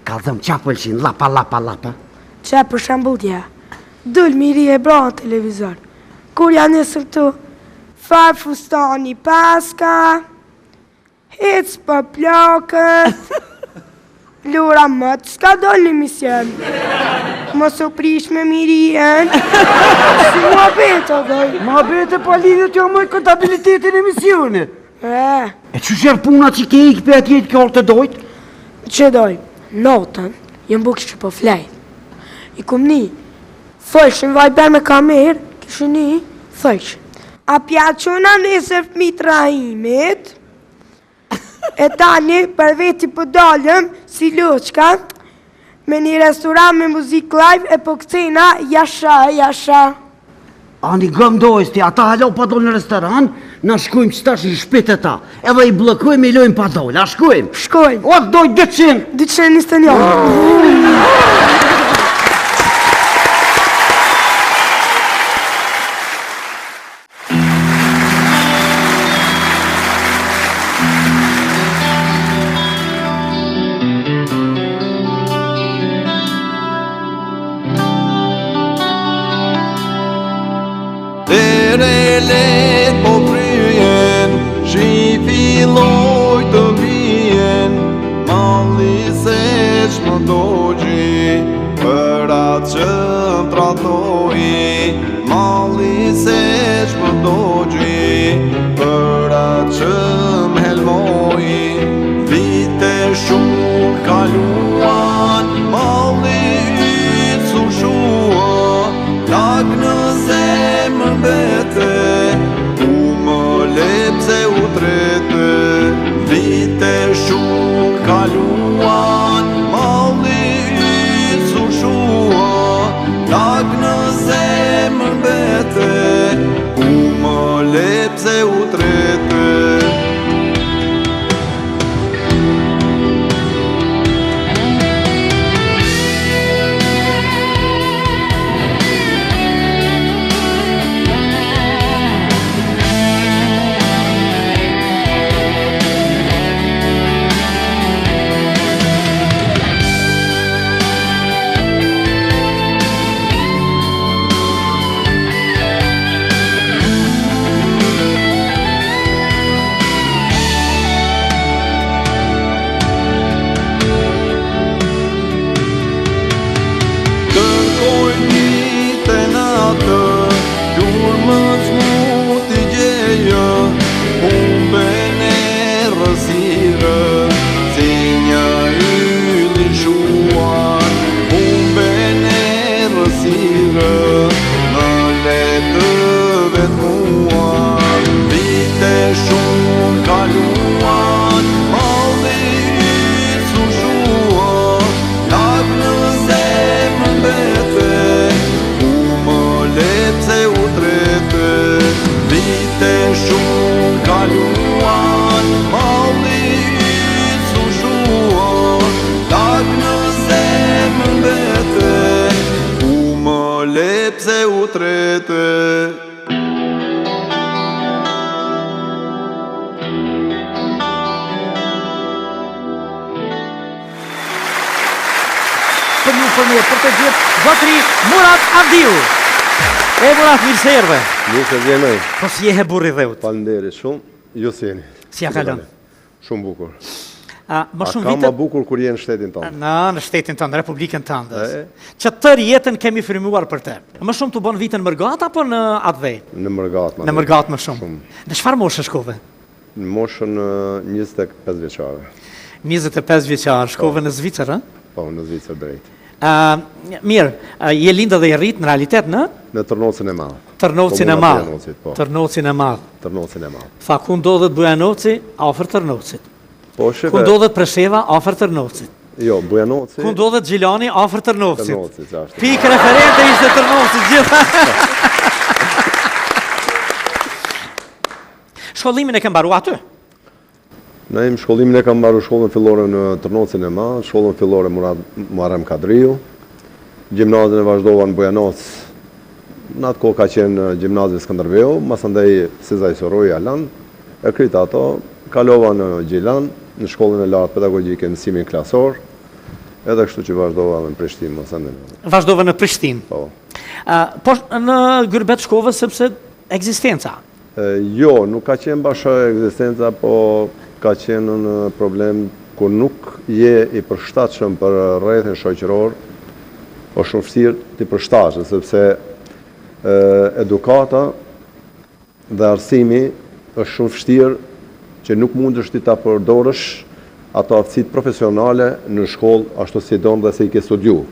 Kallëzëm, qa pëlqin, lapa, lapa, lapa? Qa për shambull dje, dëll miri e bra në televizor. Kur janë nesër këtu, farë fustani paska, hec për plakët, lura mëtë, s'ka dollë një mision. Mos u prish me mirien, si mua bete, doj. Ma bete pa lidhje t'jo mëj kontabilitetin e misionit. E që shërë puna që ke ikë për atje të kjallë të dojt? Që doj, notën, jem bukë që po flejt. I kum ni, thëshën vajber me kamerë, kishë ni, thëshën. A pjaqona nesër fmit rahimit, e tani për veti për dalëm, si Luçka, me një restoran me muzik live e po këcena jasha. Ani gëm dojës ti, ata halo pa dojnë në restoran, na shkojmë që tash i shpit e ta, edhe i blokojmë i lojmë pa dojnë, a shkojmë? Shkojmë. O, dojnë 200! 221. Let po fryen, shi filloj të vjen, malli se shmë dogji, për atë që më tratoj, malli se shmë dogji, për atë që më helmoj, vite shumë kaluan, malli ytë su shua, lak në zemër bete, u më lepse u trete, vite shumë kaluan, malli ytë su shua, lak në zemër bete, u më lepse u trete. Lepse u trete. Për të gjithë, zotri Murat Avdiu. Murat, mirë se erdhe. Mirë se vjenoj. Po si je burri dheut? Falënderit shumë, ju sjeni. Si ja kalon? Shumë bukur. Më shumë ka më bukur kur je në shtetin tonë. Në shtetin tonë, republikën tonë. Që tër jetën kemi frimuar për te. Më shumë të bon vitën mërgat apo në atë vej? Në mërgat. Në mërgat më shumë. Në çfarë moshë shkove? Në moshën 25 vjeçare. 25 vjeçare, shkove në Zvicër, Po, në Zvicër drejt. Mirë, je lindë dhe je rritë në realitet, në? Në Tërnocin e Madh. Tërnocin e Madh. Tërnocin e Madh. Tërnocin e Madh. Tha, ku ndodhet Bujanoci, afër Tërnocit. Po, shive. Ku ndodhet Presheva, afër Tërnocit. Jo, Bujanoci. Ku ndodhet Gjilani, afër Tërnocit. Tërnocit, ashtu. Pikë referente ishte Tërnocit, gjitha. Shkollimin e ke mbaru aty? Në im shkollimin e kam mbaru shkollën fillore në Tërnocin e Madh, shkollën fillore Muharrem Kadriu, gjimnazin e vazhdova në Bujanoc në atë kohë ka qenë gjimnazi Skënderbeu, masandej Sezai Soroi Alan, e krita ato, kalova në Gjilan, në shkollën e lartë pedagogjike mësimin klasor, edhe kështu që vazhdova në Prishtinë, masandej. Vazhdova në Prishtinë. Po. Po në Gyrbet Shkovës sepse ekzistenca. Jo, nuk ka qenë bashkë ekzistenca, po ka qenë në problem ku nuk je i përshtatshëm për rrethin shoqëror, o shumë vështirë të përshtatshëm, sepse edukata dhe arsimi është shumë vështirë që nuk mund është ti ta përdorësh ato aftësitë profesionale në shkollë ashtu si don dhe se i ke studiu.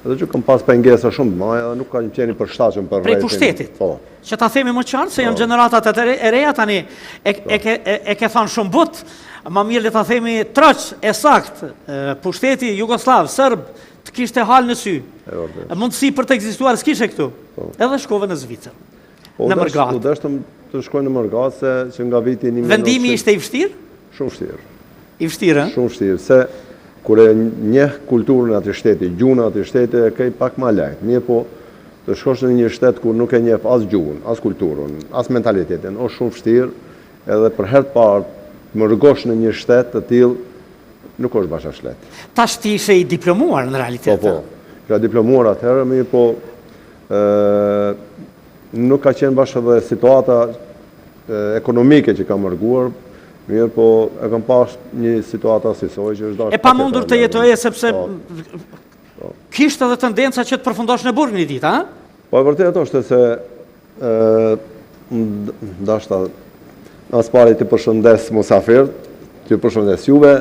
Edhe që kam pas pengesa shumë të mëdha dhe nuk kanë qenë i përshtatshëm për Prej rrethin. pushtetit. Po. Që ta themi më qartë se janë gjeneratat e reja tani e ke thanë shumë but, ma mirë le ta themi troq e sakt, pushteti Jugoslav, Serb, të kishte hal në sy. Mundësi për të ekzistuar s'kishe këtu. Edhe shkove në Zvicër. Në Mërgat. U deshtëm të shkoj në Mërgat se që nga viti 1900. Vendimi ishte i vështirë? Shumë vështirë. I vështirë, Shumë vështirë, se kur e njeh kulturën atë shteti, gjuhën atë shteti e ke pak më lehtë. Mirë po, të shkosh në një shtet ku nuk e njeh as gjuhën, as kulturën, as mentalitetin, është shumë vështirë, edhe për herë të parë më rgosh në një shtet të tillë nuk është bashkë shlet. Tash ti ishe i diplomuar në realitet. Po. Ka diplomuar atëherë, mirë po nuk ka qenë bashkë edhe situata ekonomike që ka mërguar, mirë po e kam pas një situata asisoj që është dashur. E pa mundur të jetoje sepse kishte edhe tendenca që të përfundosh në burg një ditë, a? Po e vërtet është se ndashta as pari të përshëndes musafir, të përshëndes juve,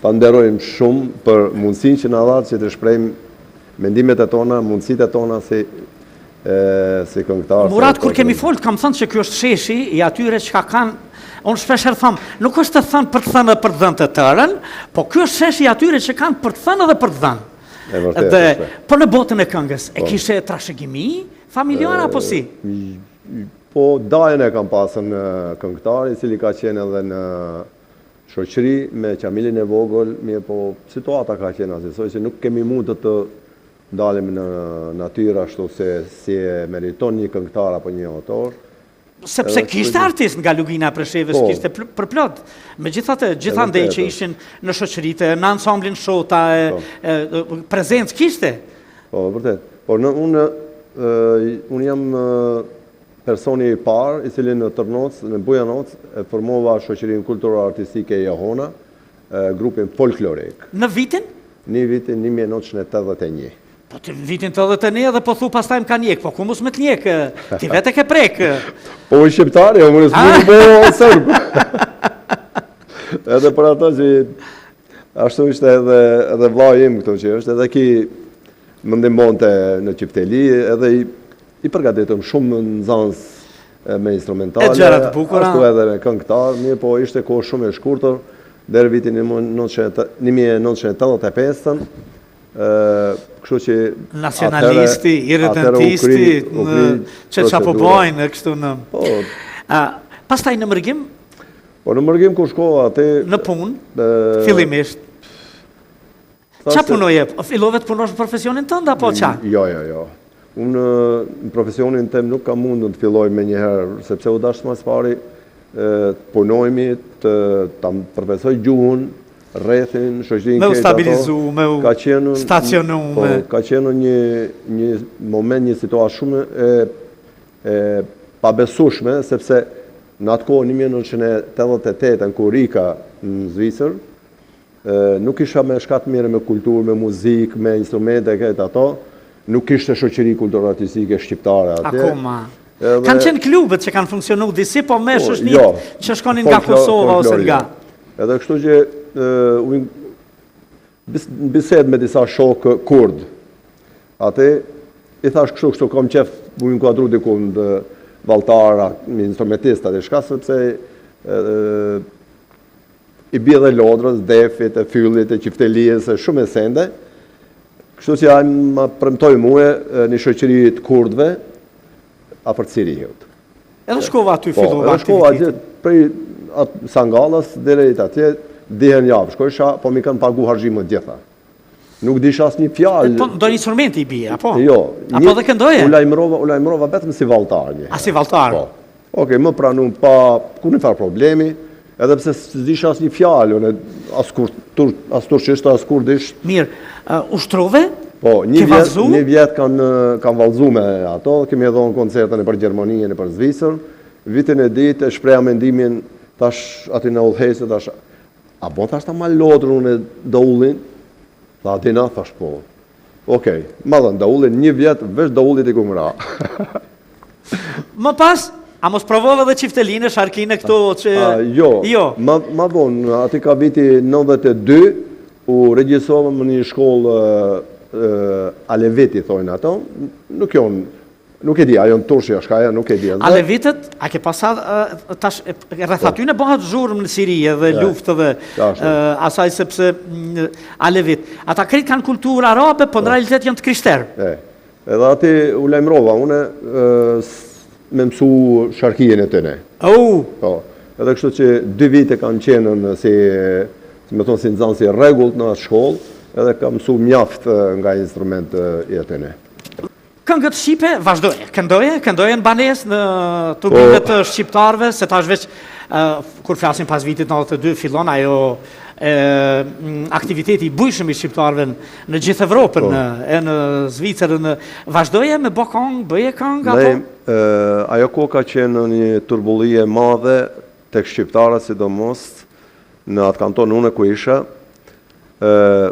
ta nderojmë shumë për mundësinë që na dha që të shprehim mendimet e tona, mundësitë e tona si këngëtar. Murat, kur kemi folë, kam thënë që kjo është sheshi i atyre që ka kanë, unë shpesher thamë, nuk është të thënë për të thënë dhe për të dhënë të tërën, po kjo është sheshi i atyre që kanë për të thënë dhe për të dhënë. Po në botën e këngës, e kishe trashëgimi familjar apo si? Po dajën e kam pasën këngëtar, i cili ka qenë edhe në shoqëri me qamilin e vogël, mirë po situata ka qenë asisoj që nuk kemi mund të dalim në natyrë ashtu se si e meriton një këngëtar apo një autor. Sepse kishte artist nga Lugina Preshevës, kishte përplot. Megjithatë, gjithandej që ishin në shoqëritë, në ansamblin Shota, prezencë kishte. Po, vërtet. Por unë jam personi i parë, i cili në Tërnoc, në Bujanoc, e formova shoqërinë kulturore artistike Jahona, grupin folklorik. Në vitin? Në vitin 1981. Po të vitin të 81 dhe po thu pastaj më ka njek, po ku mus me të njek, ti vete ke prek. Po i shqiptari, më nësë më po sërbë. Edhe për ato që ashtu ishte edhe vllai im këto që është, edhe ki më ndihmonte në Qifteli, edhe i përgatitëm shumë në nxënës me instrumentale. E gjëra të bukura. Ashtu edhe me këngëtar, mirë po ishte kohë shumë e shkurtër, deri vitin 1985. Kështu që nacionalisti, irredentisti, që qapo bojnë, kështu në... Pastaj në mërgim? Po në mërgim ku shkova atë... Në punë, fillimisht. Qa punoje? Fillove të punosh në profesionin tënd, apo qa? Jo. Unë në profesionin tëm nuk kam mundën të filloj me njëherë, sepse u dashë mas pari të punojmi, të përfesoj gjuhën, rrethin, shoqërinë me u stabilizu, me u stacionu. Ka qenë një moment, një situatë shumë e pabesueshme, sepse në atë kohë 1988 në Kurika në Zvicër, nuk isha me shkat mirë me kulturë, me muzikë, me instrumente, këtë ato, nuk ishte shoqëri kulturore artistike shqiptare atje. Akoma. Kanë qenë klubet që kanë funksionu disi, po me shoshnit që shkonin nga Kosova ose nga. Edhe kështu që bised me disa shokë kurd. Ate, i thash kështu kam qef u inkuadru diku në valtara, me instrumentista dhe shka, sepse i bje dhe lodrës, defit, e fyllit, e qiftelijës, shumë e sende. Kështu që ma premtoj muhe një shoqëri të kurdve, a për Sirihut. Edhe shkova aty fillova aktivitetin? Edhe shkova aty prej Sangalës, direjt atje, dihen javë shkojsha, po mi kanë pagu hargjimë gjitha. Nuk disha asnjë fjalë. Po ndonjë instrumenti i bie, apo? Jo. Apo dhe këndoje? U lajmërova vetëm si valltar. A si valltar? Po. Okej, më pranun pa kur farë problemi, edhe pse s'disha asnjë fjalë, unë as turqisht, as kurdisht. Mirë, ushtrove? Po, një vjet kanë vallëzu me ato, kemi dhënë koncertën e për Gjermaninë e për Zvicër. Vitin e ditë e shpreha mendimin, tash aty në udhëhesë, tash a bon tash ta malodrën unë daullin? Tha atina, thash po. Okej, ma dhënë daullin, një vjet veç daullit i kumra. Më pas, a mos provove dhe çiftelinë, sharkine këto që... Jo, ma vonë, ati ka viti 92, u regjisova më një shkollë Aleviti, thojnë ato, nuk e di, ajo në Turqia, shkaja, nuk e di. Alevitët, a ke pasat, tash, rreth aty në bëhat zhurmë në Siri dhe luftë dhe asaj sepse Alevit. Ata kretë kanë kulturë arabe, po në realitet janë të krishterë. Edhe ati u lajmërova, une me mësu sharkien e tëne. Edhe kështu që 2 vite kanë qenën si me thonë si nëzanë si regullt në atë shkollë, edhe ka mësu mjaft nga instrument i tëne. Këngët shqipe vazhdoje, këndoje në banes në tubimet të shqiptarve, se ta është veç, kur flasim pas vitit 92, fillon ajo aktiviteti i bujshëm i shqiptarve në gjithë Evropën, e në Zvicërën, vazhdoje me bo këngë, bëje këngë, apo? Ajo ko ka qenë një turbullije madhe tek shqiptarët, sidomos në atë kanton unë ku isha,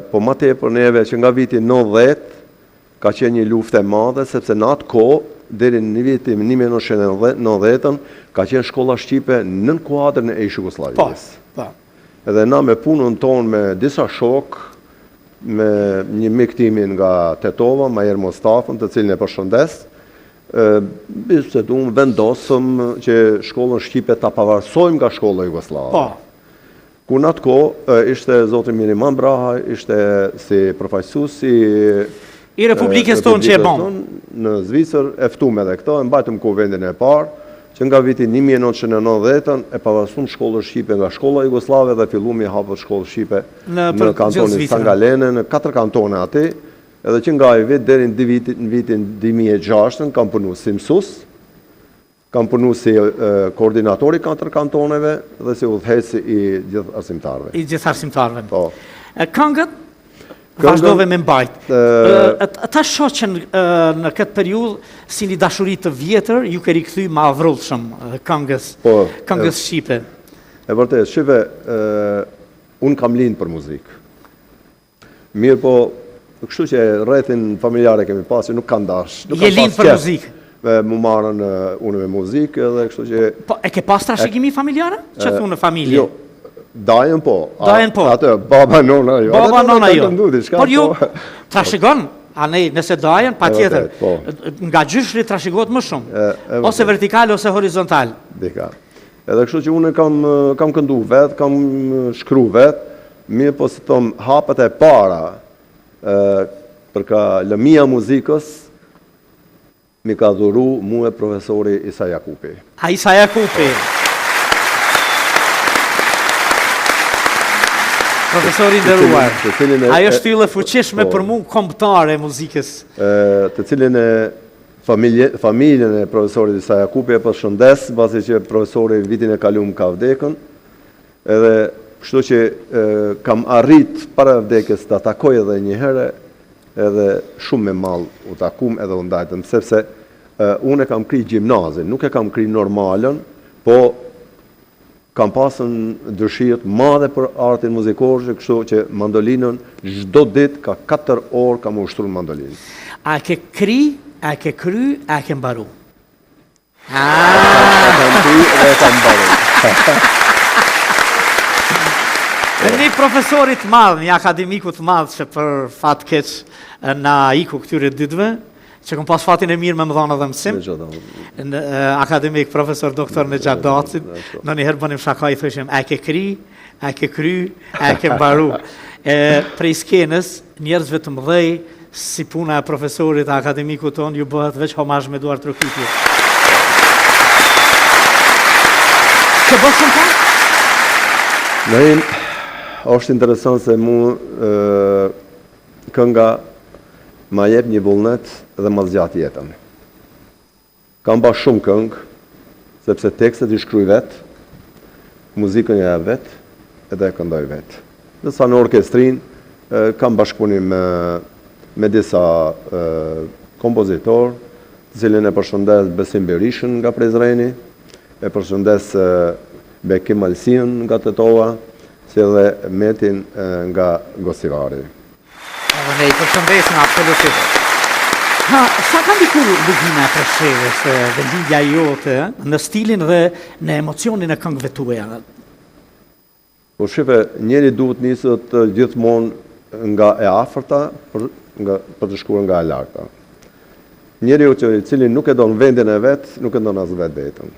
po ma tepër neve që nga viti 90, ka qenë një luftë e madhe, sepse në atë kohë, deri në vitin 1990, ka qenë shkolla shqipe nën kuadrën e Jugosllavisë. Po. Edhe na me punën tonë me disa shok, me një miktimin nga Tetova, Majer Mostafën, të cilin e përshëndes, bisedum, vendosëm që shkollën shqipe ta pavarësojmë nga shkolla jugoslave. Ku në atë kohë ishte zotri Miriman Braha, ishte si përfaqësues i Republikës tonë që e bon. Në Zvicër, eftume dhe këto, e mbajtëm kuvendin e parë, që nga viti 1990 e pavarësum shkollën shqipe nga shkolla jugoslave dhe fillumi hapët shkollë shqipe në kantonin Sangalene, në 4 kantone ati, edhe që nga i vit deri në vitin 2006 kam punu si mësus, kam punu si koordinatori 4 kantoneve dhe si udhëheci i gjithë arsimtarve. I gjithë arsimtarve. Këngët vazhdove me mbajt. Ta shoh që në këtë periudhë si një dashuri të vjetër ju ke rikthy më avrullshëm këngës shqipe. E vërtet, shqipe, unë kam lind për muzikë. Mirë po, kështu që rrethin familjare kemi pasur, nuk kanë dash. Je lind për muzikë? Mu marën unë me muzikë edhe kështu që... Po, e ke pas trashëgimi familjare? Që thunë në familje? Jo. Dajen po. Atë, baba nona jo. Baba nona jo. Por ju, trashëgon, a ne, nëse dajen, pa tjetër, nga gjyshri trashëgot më shumë. Ose vertikal, ose horizontal. Dika. Edhe kështu që unë kam këndu vetë, kam shkru vetë, mirë po së tom hapët e para, përka lëmia muzikës, mi ka dhuru mu e profesori Isa Jakupi. A Isa Jakupi. Profesori ndëruar, ajo shtyllë fuqishme për mu kombëtare e muzikës. Të cilin e familjen e profesorit Isa Jakupi e përshëndes, basi që profesori vitin e kalum ka vdekën, edhe kështu që kam arrit para vdekës të takoj edhe një herë, edhe shumë me malë u takum edhe u ndajtëm, sepse unë e kam kri gjimnazin, nuk e kam kri normalën, po kam pasën dëshirët madhe për artin muzikor, kështu që mandolinën çdo ditë ka 4 orë kam ushtruar mandolinë. A ke kry, a ke mbaru? Kam kry dhe kam mbaru. Një profesorit madhë, një akademikut madhë që për fatë keq na iku këtyre ditëve, që kom pas fatin e mirë me më dhonë edhe mësim, akademik profesor doktor në gjatë dacit, në njëherë bënim shaka i thëshim, a ke kry, a ke mbaru. Prej skenës, njerëzve të mëdhej, si puna e profesorit e akademiku tonë, ju bëhet veç homazh me duar trokitje. Që bëhë shumë ka? Nëjim, është interesant se mu kënga ma jep një vullnet dhe ma zgjat jetën. Kam ba shumë këngë, sepse tekstet i shkruaj vetë, muzikën ja vetë, edhe e këndoj vetë. Nësa në orkestrin, kam bashkëpunim me disa kompozitor, cilin e përshëndes Besim Berishën nga Prizreni, e përshëndes Bekim Alsin nga Tetova, si edhe Metin nga Gosivari. Ne I përshëndesim absolutisht. Sa ka ndikur Lugina e Preshevës dhe lidhja jote në stilin dhe në emocionin e këngëve tuaja? Po shife, njeri duhet nisët gjithmonë nga e afërta për të shkuar nga e larta. Njeri I cili nuk e don vendin e vetë, nuk e don as vetë vetën.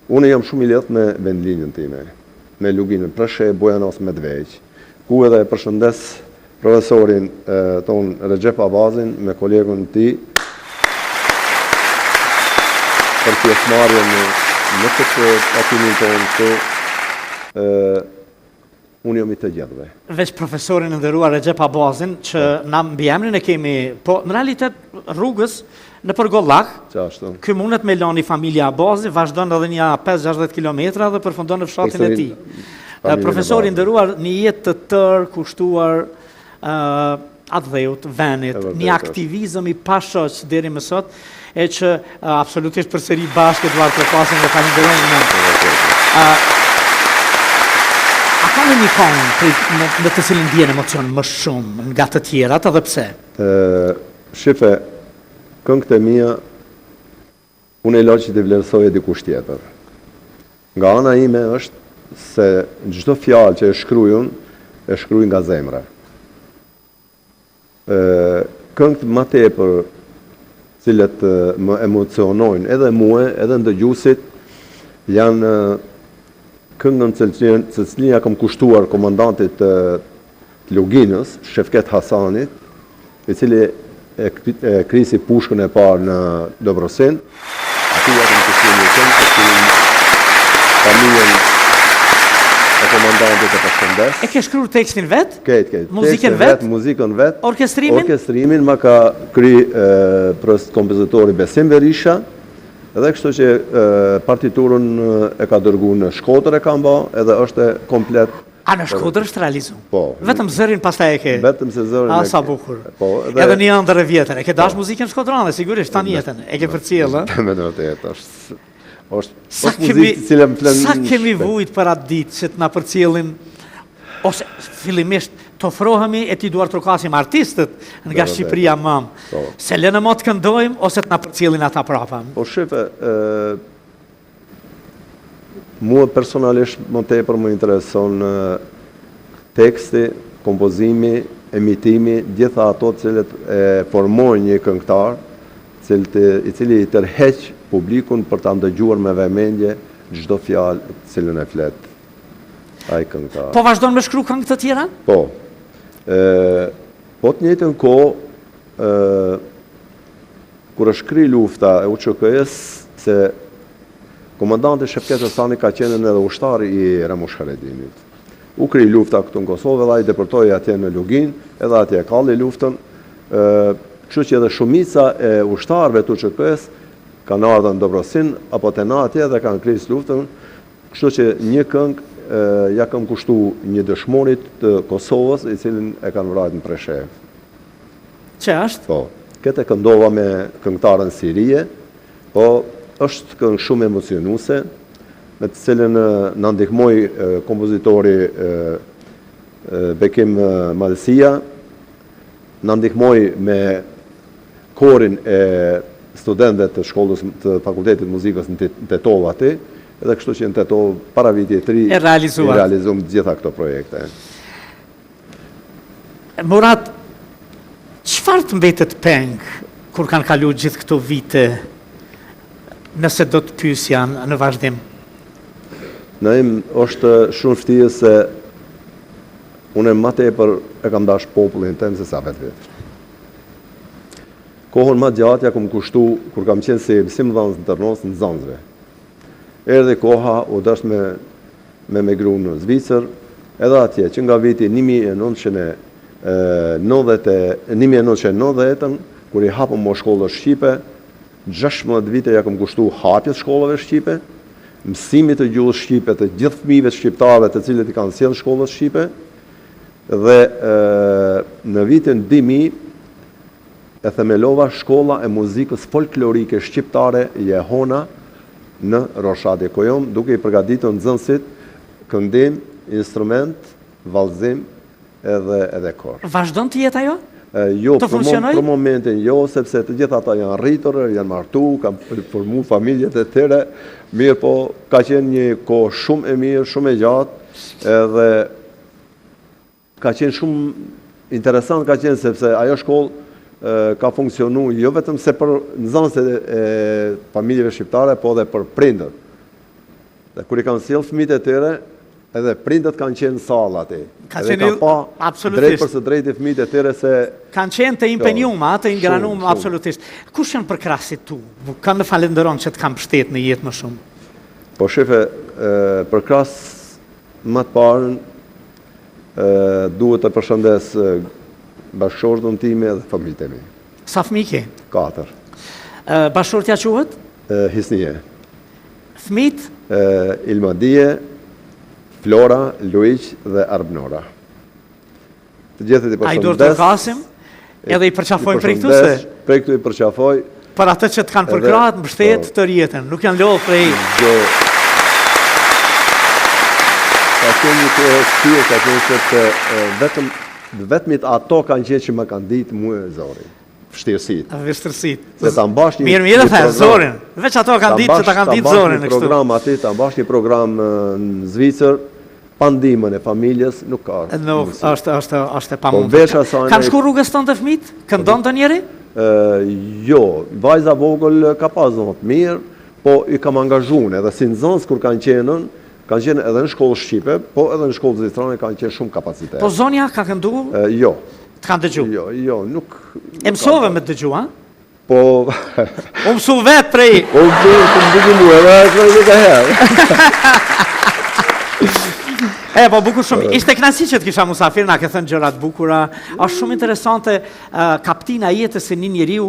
Unë jam shumë I lidhur me vendlinjën time, me Luginën Preshevë, Bojanos Medveq, ku edhe përshëndes profesorin ton Recep Abazin me kolegun ti për pjesëmarrjen në këtë atimin tonë këtu, unë jam I të gjithëve. Veç profesorin nderuar Recep Abazin, që na mbi emrin e kemi, po në realitet rrugës në Përgollak, ky mundet me lani familja Abazi, vazhdon edhe një 5-60 kilometra dhe përfundon në fshatin e tij. Profesori nderuar, një jetë të tërë, kushtuar atë dhejut, venit, një aktivizëm I pashoq deri më sot, e që absolutisht përsëri bashkë Eduard Trepasin dhe falenderojmë. A ka në një këngë në të cilin ndjen emocion më shumë nga të tjerat, edhe pse? Shife, këngët e mia, unë e laq që t'i vlerësoj e dikush tjetër. Nga ana ime është se çdo fjalë që e shkruaj nga zemra. Këngët më tepër, cilët më emocionojnë edhe mua, edhe ndëgjuesit, janë këngën cilën ja kam kushtuar komandantit të Luginës, Shefket Hasanit, I cili e krisi pushkën e parë në Dobrosin. Ati ja kam kushtuar një këngë, që familjen e komandantit e përshëndes. E ke shkruar tekstin vetë? Ketë. Muzikën vetë? Muzikën vetë. Orkestrimin? Orkestrimin ma ka kry kompozitori Besim Berisha, edhe kështu që partiturën e ka dërgu në Shkodër e kam ba, edhe është komplet. A në Shkodër është realizu? Po. Vetëm zërin pastaj e ke? Vetëm se zërin e ke. Sa bukur. Po. Edhe një ëndër e vjetër. E ke dash muzikën shkodrane, sigurisht, ta njetën. E ke përcjellë, ë? Me vërtet, është muzikë të cilën më flenë. Sa kemi vujt për atë ditë që të na përcjellin, ose fillimisht të ofrohemi e ti duar të rukasim artistët nga Shqipëria mamë. Se lënë më të këndojmë, ose të na përcjellin ata prapa. Po shife, mua personalisht më tepër më intereson teksti, kompozimi, emitimi, gjitha ato cilët e formojnë një këngëtar, I cili I tërheq publikun për ta ndëgjuar me vëmendje çdo fjalë cilën e flet ai këngëtar. Po vazhdon me shkruaj këngë të tjera? Po. Po të njëjtën kohë kur është kry lufta e UÇK-s, se komandanti Shefket Hasani ka qenë edhe ushtar I Ramush Haredinit. U kry lufta këtu në Kosovë dhe ai deportoi atje në Lugin, edhe atje e kalli luftën. Kështu që edhe shumica e ushtarëve të UÇK-s kanë ardhur në Dobrosin apo të atje dhe kanë kryer luftën. Kështu që një këngë ja kam kushtu një dëshmorit të Kosovës, I cilin e kanë vrarë në Preshevë. Që është? Po, këtë e këndova me këngëtarën Sirie, po është këngë shumë emocionuese, me të cilën na ndihmoi kompozitori Bekim Malsia, na ndihmoi me korin e studentëve të shkollës të Fakultetit Muzikës në Tetova aty, edhe kështu që në Tetova para vitit 3 e realizuam gjitha këto projekte. Murat, çfarë të mbetet peng kur kanë kaluar gjithë këto vite, nëse do të pyesja në vazhdim? Naim, është shumë vështirë se unë më tepër e kam dash popullin tem se sa vetë. Kohën më gjatë ja kam kushtu kur kam qenë si mësimdhënës në Tërnos në Zanzre. Erdhi koha u dash me gru në Zvicër, edhe atje që nga viti 1990, kur I hapëm mo shkollës shqipe, 16 vite ja kam kushtu hapjes shkollave shqipe, mësimit të gjuhës shqipe të gjithë fëmijëve shqiptarëve të cilët I kanë sjellë shkollës shqipe, dhe në vitin 2000 e themelova shkolla e muzikës folklorike shqiptare Jehona në Roshatje Kojom, duke I përgatitur nxënësit këndim, instrument, vallëzim edhe kor. Vazhdon të jetë ajo? Jo, për momentin jo, sepse të gjithë ata janë rritur, janë martu, kanë formu familjet e tyre, mirë po ka qenë një kohë shumë e mirë, shumë e gjatë, edhe ka qenë shumë interesant ka qenë sepse ajo shkollë ka funksionu jo vetëm se për nxënësit e familjeve shqiptare, po edhe për prindët. Dhe kur I kanë sjellë fëmijët e tyre, edhe prindët kanë qenë sallë aty. Edhe kanë pa drejt për së drejti fëmijët e tyre se kanë qenë të impenjum, të ingranum absolutisht. Kush janë përkrasit tu? Kanë të falenderon që të kanë mbështet në jetë më shumë? Po shefe, përkras më të parën duhet të përshëndes bashkëshortën time dhe familjen e mi. Sa fëmijë ke? 4. Bashkëshortja quhet? Hisnie. Fëmijët? Ilmadie, Flora, Luiq dhe Arbnora. Të gjithët I përshëndes. A I dur të kasim? Edhe I përqafojnë prej këtu se? Prej këtu I përqafoj. Për atë që të kanë përkratë, mbështet të rjetën, nuk janë lodhë prej. Ka qenë një kohë shpirë, ka qenë që vetëmit ato kanë qenë që më kanë ditë mu e Zorin. Vështirësit. Mirë dhe thë, Zorin. Veç ato kanë ditë që ta kanë ditë Zorin. Ta mbash një program në Zvicër, pandimën e familjes, nuk ka. Është e pamundur. Kanë shku rrugës tonë të fëmijët? Këndon të njeri? Jo, vajza vogël ka pas zonë të mirë, po I kam angazhune, edhe si nxënës kur kanë qenë edhe në shkollë shqipe, po edhe në shkollë zvistrane kanë qenë shumë kapacitet. Po zonja ka këndu? Jo. Të kanë dëgju? Jo, nuk... E mësove me të dëgju, ha? Po... U mësu vetë prej... Po mësu të më dëgju mu, edhe e ka herë. Po bukur shumë. Ishte knasi që të kisha musafir, na ke thënë gjërat bukura. Është shumë interesante kaptina jetës e një njeriu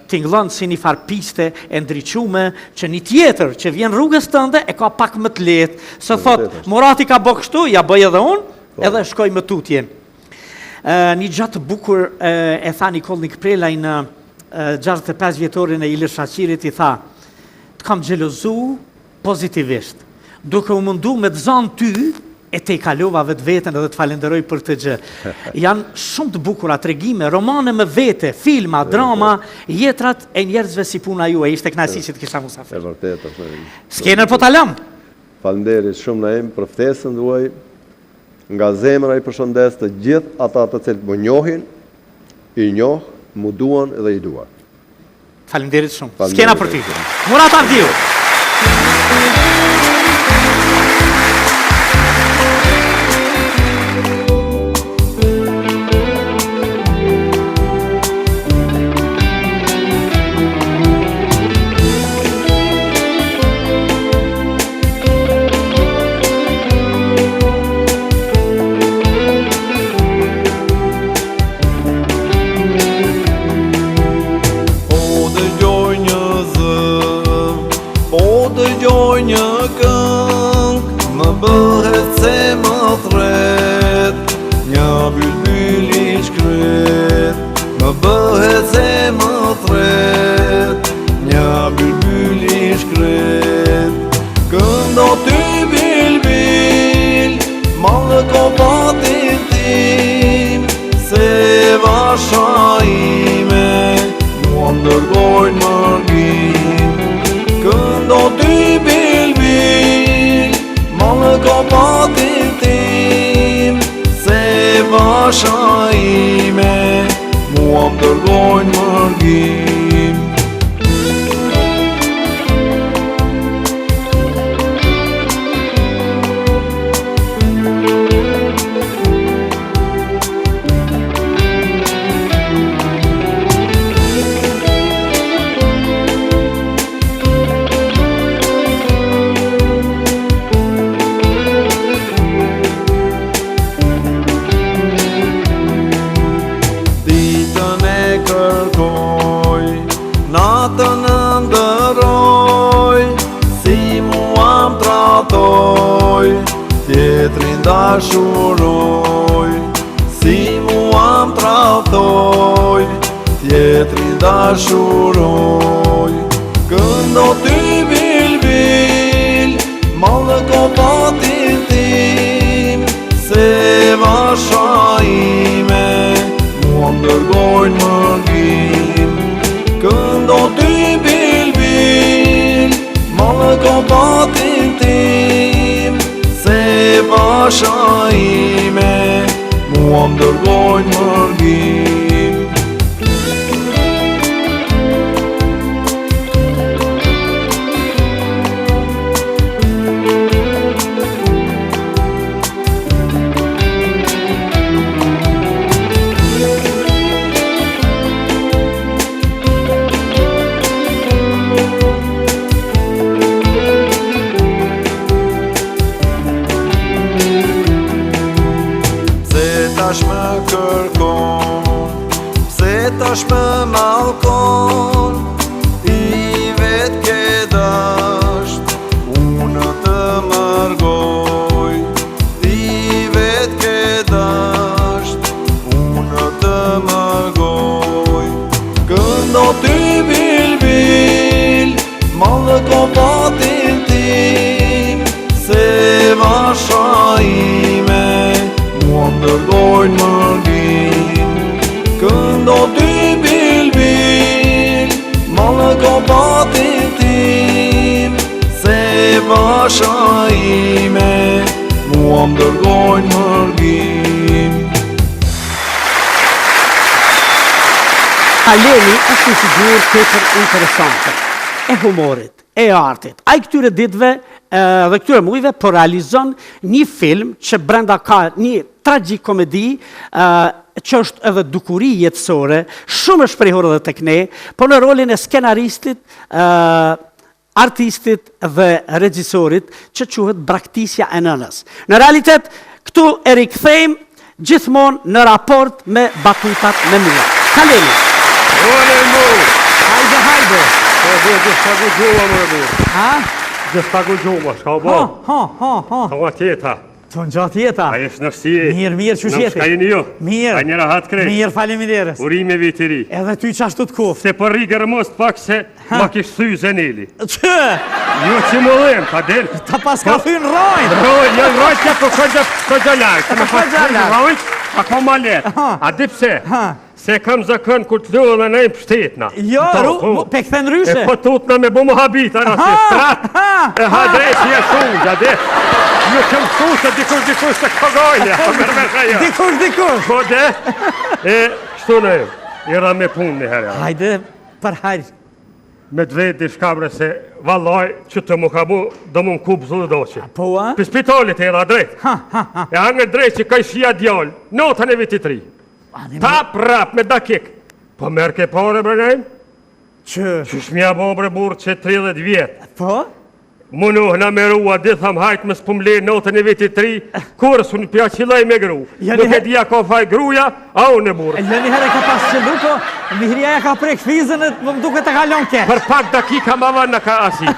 tingëllon si një farë piste e ndriqume, që një tjetër që vjen rrugës tënde e ka pak më të lehtë. Se thot, Murati ka bë kështu, ja bëj edhe unë, edhe shkoj më tutje. Një gjatë bukur e tha Nikol Nikprelaj në 65 vjetorin e Ilir Shaqirit, I tha, të kam xhelozu pozitivisht, duke u mundu me të zanë ty, e te I kalova vetë vetën edhe të falenderoj për të gjë. Janë shumë të bukura tregime, romane me vete, filma, drama, jetrat e njerëzve si puna ju, e ishte knasi që të kisha musafir. Skener po talam? Falenderit shumë në em për ftesën duaj, nga zemra I përshëndes të gjithë ata të cilët më njohin, I njoh, mu duan dhe I duan. Falenderit shumë. Skena për ty. Murat Avdiu. dashuroj, si muam tradhtoj, tjetri dashuroj. Këndo ty bil, mallë kopatin tim, se vasha ime, mua ndërgojnë mërgim. Këndo ty bil, mallë kopatin tim, se vasha ime, mua ndërgojnë mërgim. Tash më kërkon, pse tash më mallkon, ti vet ke dasht, unë të mërgoj. Ti vet ke dasht, unë të mërgoj. Këndo ty bil, mallë kopatin tim, se vasha ime, mua ndërgojnë mërgim. Këndo ty bil, mallë kopatin tim, se vasha ime, mua ndërgojnë mërgim. Aleni është një figurë tjetër interesante, e humorit, e artit. Ai këtyre ditëve dhe këtyre mujve po realizon një film që brenda ka një tragjikomedi që është edhe dukuri jetësore, shumë e shprehur edhe tek ne, po në rolin e skenaristit, artistit dhe regjisorit që quhet Braktisja e nënës. Në realitet, këtu e rikthejmë gjithmonë në raport me batutat me mua. Kaleni. Hajde. Gjitha ku gjova më burë. Ha? Gjitha ku gjova, shka bo. Ha. Të nga tjeta. Të në gjatë jeta. A jesh nërsi. Mirë, që shjeti. Në shka jeni jo. Mirë. A njëra hatë krejt. Mirë, faleminderes. Urime vitiri. Edhe ty qashtu të kofë. Se për rigër mos pak se ma kish thy Zeneli. Që? Jo që më dhem, ka del. Ta pas ka thy në rojnë. Janë rojnë që po këgja lartë. Në pas thy në rojnë, a ko ma letë. A di pse? Se kam zakën kur të dhoë dhe nejmë pështetna. Jo, pe këthen ryshe. E po tutna me bu më habita, e ha drejtë e shungja, dhe. Jo që më su se dikush të këgojnë. Dikush. Po dhe, e shtu në e, ira me punë një herë. Hajde, për hajde. Me dvejt i shkabre se vallaj që të mu ka bu, do mu në kupë zullë doqe. Po, a? Për spitalit e ira drejt. E hangë drejt që ka i shia djallë, notën e viti 3. Ta prap me dakik. Po merë ke pare brenajmë? Që? Që shmja bo bre burë që 30 vjetë. Po? Munuh në merua, di tham hajtë më spumle notën e viti 3, kurës unë pja qilaj me gru. Nuk e dhja ka faj gruja, a unë e burë. Lëni herë ka pas që duko, mihria ka prek fizën e më duke të kalon kesh. Për pak dakika ma vanë në ka asi.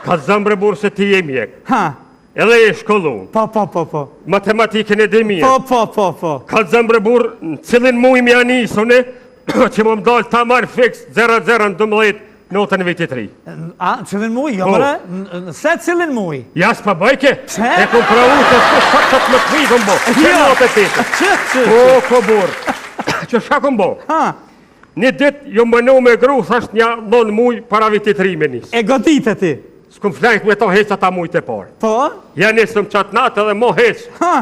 Ka zëmë bre burë se ti e mjek. Ha? Edhe e shkollun. Po. Matematikën e dhe mjek. Po. Ka zëmë bre burë, në cilin muj mi anisune, që më mdallë ta marë fix 0-0-12 notën e viti 3. A, cilin muj? Jo, mëre? Se cilin muj? Jas pa bajke? Se? E kom pravu të shkët më të kvizën bo. Që notë e pete? Që? Ko burë. Që shka kom bo? Ha? Një dit, jo më në me gru, thasht një 9 muj para viti 3 me nisë. E godit e ti? S'kom flanjt me to heqa ta mujt e parë. Po? Ja nisëm qatë natë edhe mo heq. Ha?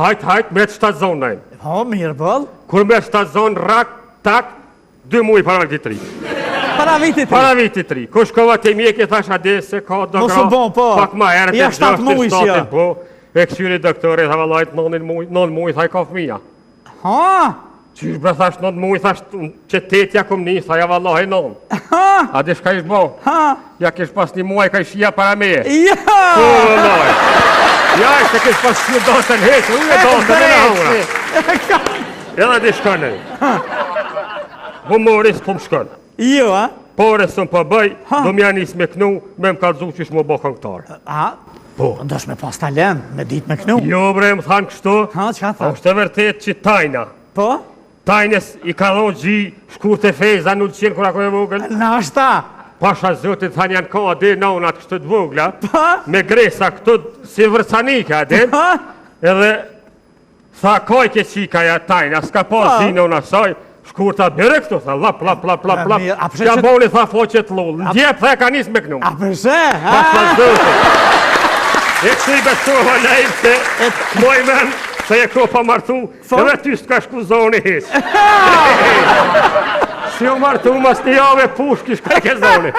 Hajt, me të shtatë zonë najmë. Po, mirë bëll. Kur me shtatë zonë rak, tak, 2 muj para viti 3. Para viti 3? Para viti 3. Kur shkova të mjekë, thash ade se ka do gra. Mosu bon, po. Pak ma herë Ja 7 muj shja. Po, e kësyri doktore, tha vallajt 9 muj, tha i ka fëmija. Ha? Qysh bre thash 9 muj, thash që 8 ja kom nis, tha ja vallaj 9. Ha? A di shka ish bo? Ha? Ja kish pas një muaj ka i shia para meje. Ja! Po, vallaj. Ja, se kish pas një datën heqë, unë e datën e në haura. Edhe di shka në. Humoris po më shkën. Jo, a? Pore së më përbëj, do mja njës me knu, me më kalëzu që shmo bo këngëtar. A? Po. Ndosh me pas talent, me dit me knu. Jo bre, më thanë kështu. Ha, çka tha? Është e vërtet që Tajna. Po? Tajnes i ka dhonë gji shkurt e fejza në qenë kur ako e vogël. Na është ta. Pasha zotit thanë janë ka adhe nonat kështu të vogla. Po? Me gresa këtu si vërcanike adhe. Po? Edhe tha kajke qika ja Tajna, s'ka pas zi nona saj. Shkurta bere këtu, tha lap. mirë, a përse Ja që- boni tha foqet lull. Ndjep tha e ka nis me knu. A përse, ha? Pasha zotit. E kështu i besova lejmë se moj men se e ko pa martu, edhe ty s'ka shku zoni heq. Si u martu, mas një jave pushki shka ke zoni.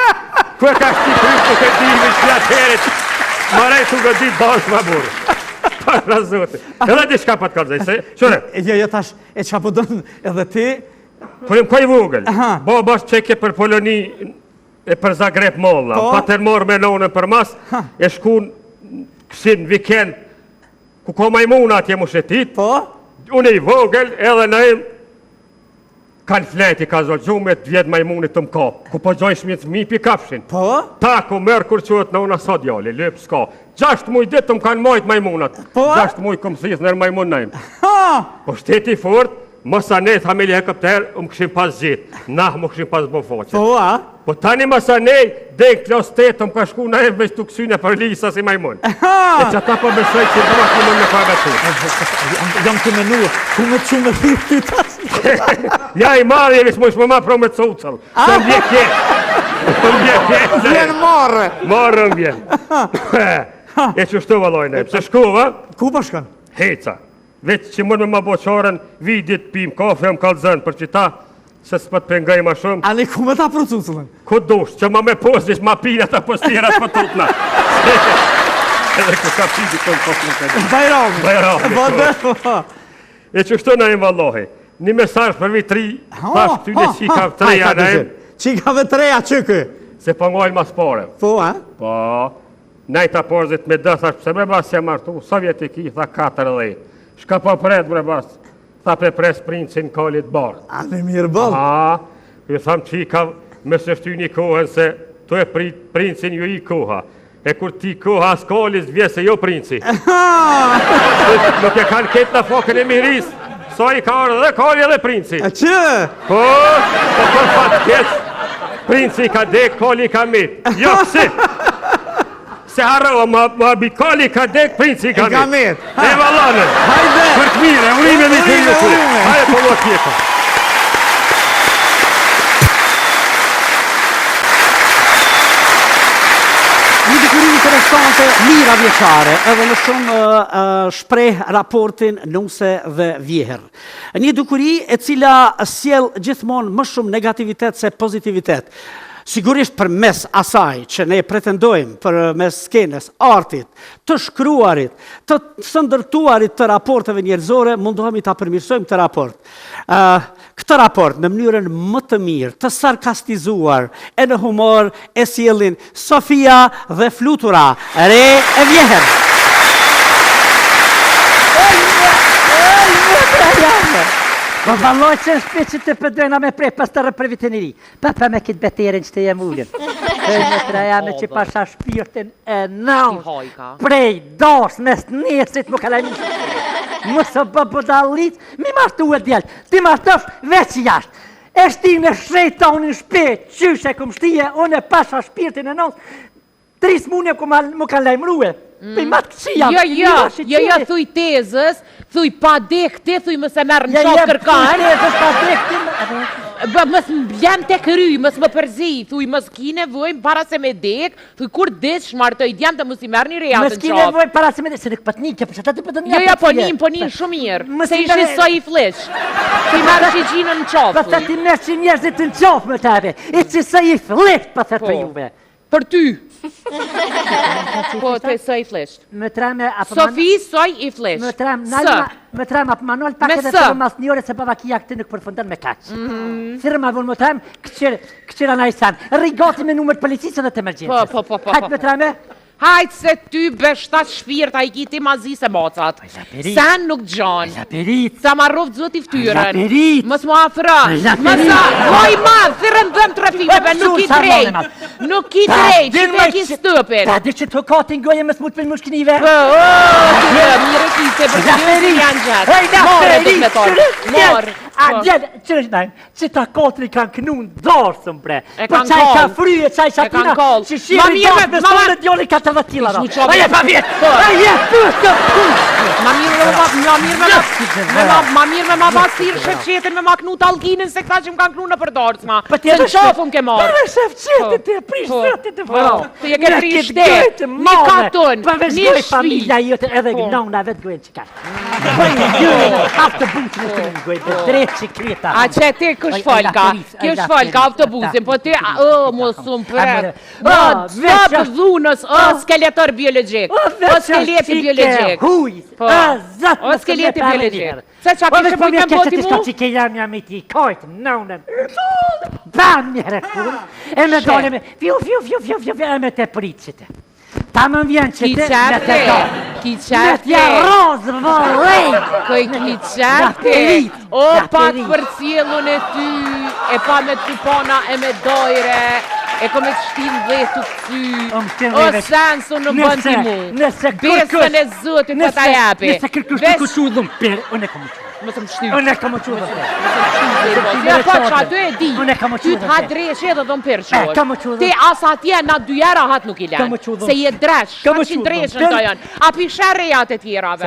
Ku e ka shti kryp të këtë dimi që jatë herit, marej të gëdit dash ma burë. Pasha zotit. Edhe di shka pa të kalzaj, se, qëre, Jo, tash, e qa po dënë edhe ti? kërëm kaj vogël, baba është qeke për Poloni e për Zagreb Molla, Po. pa tërmor me nonën për mas, e shkun kësin vikend, ku ka majmuna atje mu shetit, Po? unë i vogël edhe në im, kanë fleti ka zotë gjume të vjetë majmunit të mkap, ku po gjojnë shmjët mipi kafshin. Po? Ta ku merë kur qëtë në unë sa djali, lëp s'ka. 6 muj ditë të më kanë majtë majmunat. Po? 6 muj këmë thithë nërë majmun në im. Ha! Po shteti fort, mësa ne, familje helikopter, më këshim pas gjitë. Nah, më këshim pas bo foqet. Po, a? Po tani mësa ne, dhe në klas 8, më ka shku në e veç të kësyne për lisa si majmun. E që ata po besoj që në më në ka betu. Jam të menua, ku me që me thirë ty tas? Ja i marrë jemi s'mu ishmë ma pro me cucëll. Së më bje kjetë. Më bje kjetë. Vjen marrë! Marrë më bje. E që shtu valojnë, se shkova, Ku po shkon? heca. Veç që mund me ma boqaren, vidit pim kafe, më kalëzën, për që ta, se s'pët pengaj ma shumë. Ani ku me ta procusullën? Ku dush, që ma me posdish, ma pina ta postirat për tutna. Edhe ku ka pidi të në postin të një. Bajrami. Bajrami, Po, po. dhe, po. E që shtu në e vallohi. Një mesazh për vitri, pas këtyne qika treja në e, Qikave treja që kë? se pëngojnë mas pare. Po, a? Po, najta porzit me dë, thash, pse me bas se martu, sovjetiki, tha 14. Shka po pret, bre bas, tha pe pres princin kalit bardh. Ani mirë bëllë. A, ju tham qika, me së shty një kohën se tu e princin ju i koha. E kur ti koha as kalis, vje se jo princi. Nuk e kanë ketë në fokën e miris, sa i ka orë dhe kali edhe princi. A që? Po për fatë ketë, princi ka dek, kali ka mit. Jo, si? Se harrova, ma bi kali ka dek, princi ka mit. Ka mit. E valane. Hajde! Për të mire, urime një të një të. Urime. Hajde po lo tjetër. Një dikuri interesante, mira vjeqare, edhe në shumë shpreh raportin nuse dhe vjeher. Një dukuri e cila sjell gjithmonë më shumë negativitet se pozitivitet. Sigurisht për mes asaj që ne pretendojmë për mes skenes, artit, të shkruarit, të ndërtuarit të raporteve njerëzore, mundohemi ta përmirësojmë këtë raport. Këtë raport në mënyrën më të mirë, të sarkastizuar, e në humor, e sjellin Sofia dhe Flutura, re e vjeher. Po valloj që në shpe që të përdojna me prej pas të rëpër vitin i ri. Pa me kitë beterin që të jem ullin. Me traja me që pasha shpirtin e nëmë. Prej dos mes njësit më kalaj më së bë budallit, mi martu e djel. Ti martosh veç jashtë. E shti në shrejta unë në shpe, qyshe këm shtije, unë e pasha shpirtin e nëmë. 3 mune më kanë lajmruhe. Për matë këqia. Jo, thuj tezës, thuj pa dekte, thuj mëse merë në qokë kërkan. Tezës pa dekte. Mësë më bjem të këry, mësë më përzi, thuj mësë ki nevojmë para se me dek, thuj kur desh shmartoj djem të mësë i merë një rejatë në qokë. Mësë ki nevojmë para se me dek, se në këtë një, për që ta të pëtën një Jo, po një shumë mirë, se ishi sa i flesh. Thuj merë që i gjinë në qokë. Për të ti merë që njerëzit në qokë më tëve, i që sa i flesh për thërë për juve. Për ty. Po, të së i flesht. Më trame apo Sofi, soj i flesht. Më trame apo manual pak edhe të mas njore se bava kia këtë nuk përfundan me kaq. Firma vënë më trame, këqira na i sanë. Rigati me numër të policisë dhe të emergjensës. Po. Hajtë më trame. Hajtë se ty beshtat shpirta I kiti mazi se mocat. Sen nuk gjon. Sa ma rovë zot I ftyrën. Mës mu afra. Mësa, voj ma, thyrën dhëm trafimeve, nuk I drejt. Nuk I drejt, që te ki stëpin. Ta di që të katin goje më smut për më shknive. Mire kise, për të dy janë gjatë. More dhe me torë. More. A gjelë, qërë shmejnë, që ta kotri kanë kënu në dorësëm bre. E Për kanë qaj ka kollë. fryje, qaj shatina, që shirë I dorë me stonë djoli 40 kila. Aje pa vjetë, aje përtë. Ma mirë me ma basirë shëfqetin me ma knu talginin se këta që më kanë knu në përdorës ma. Se në qafën ke marë. Për shëfqetin të prish zëtit të vërë. Të je ke prish shtet, një katun, një shpi. Familja jote edhe nëna vetë gojnë që kashtë. Gojnë gjërë, haftë buqën e të në gojnë, drejtë që kreta. A që ti kësh folka, kësh folka autobusin, po ti, mosum prek. Zëpë dhunës, skeletor biologik, skeleti biologik. O skeleti biologik. Se qa kështë për me mboti mu? Që ke jam jam I ti kajtë, nënën. Bam njëre kur. E me dole me, fiu, e me te pritësite. Ta më vjen që te me te dole. Ki qate. Me tja rozë vërrej. Koj ki qate. O pak për cilun e ty, e pa me të pona e me dojre. E ko me të shtin dhe të këty. O sensu në bëndi mu. Besën e zëtit për ta japi. Nëse kërkush të kushu dhëmë për, unë e komu që. Mësë më shty. Unë e komu që dhëmë për. Ja po që aty e di. Unë e komu që Ty të ha dresh edhe dhëmë për qosh. Komu që dhëmë. Ti asa atje na 2 jera hat nuk I len. Se je dresh. Ka që dresh në të janë. A pi sherejat e tjerave.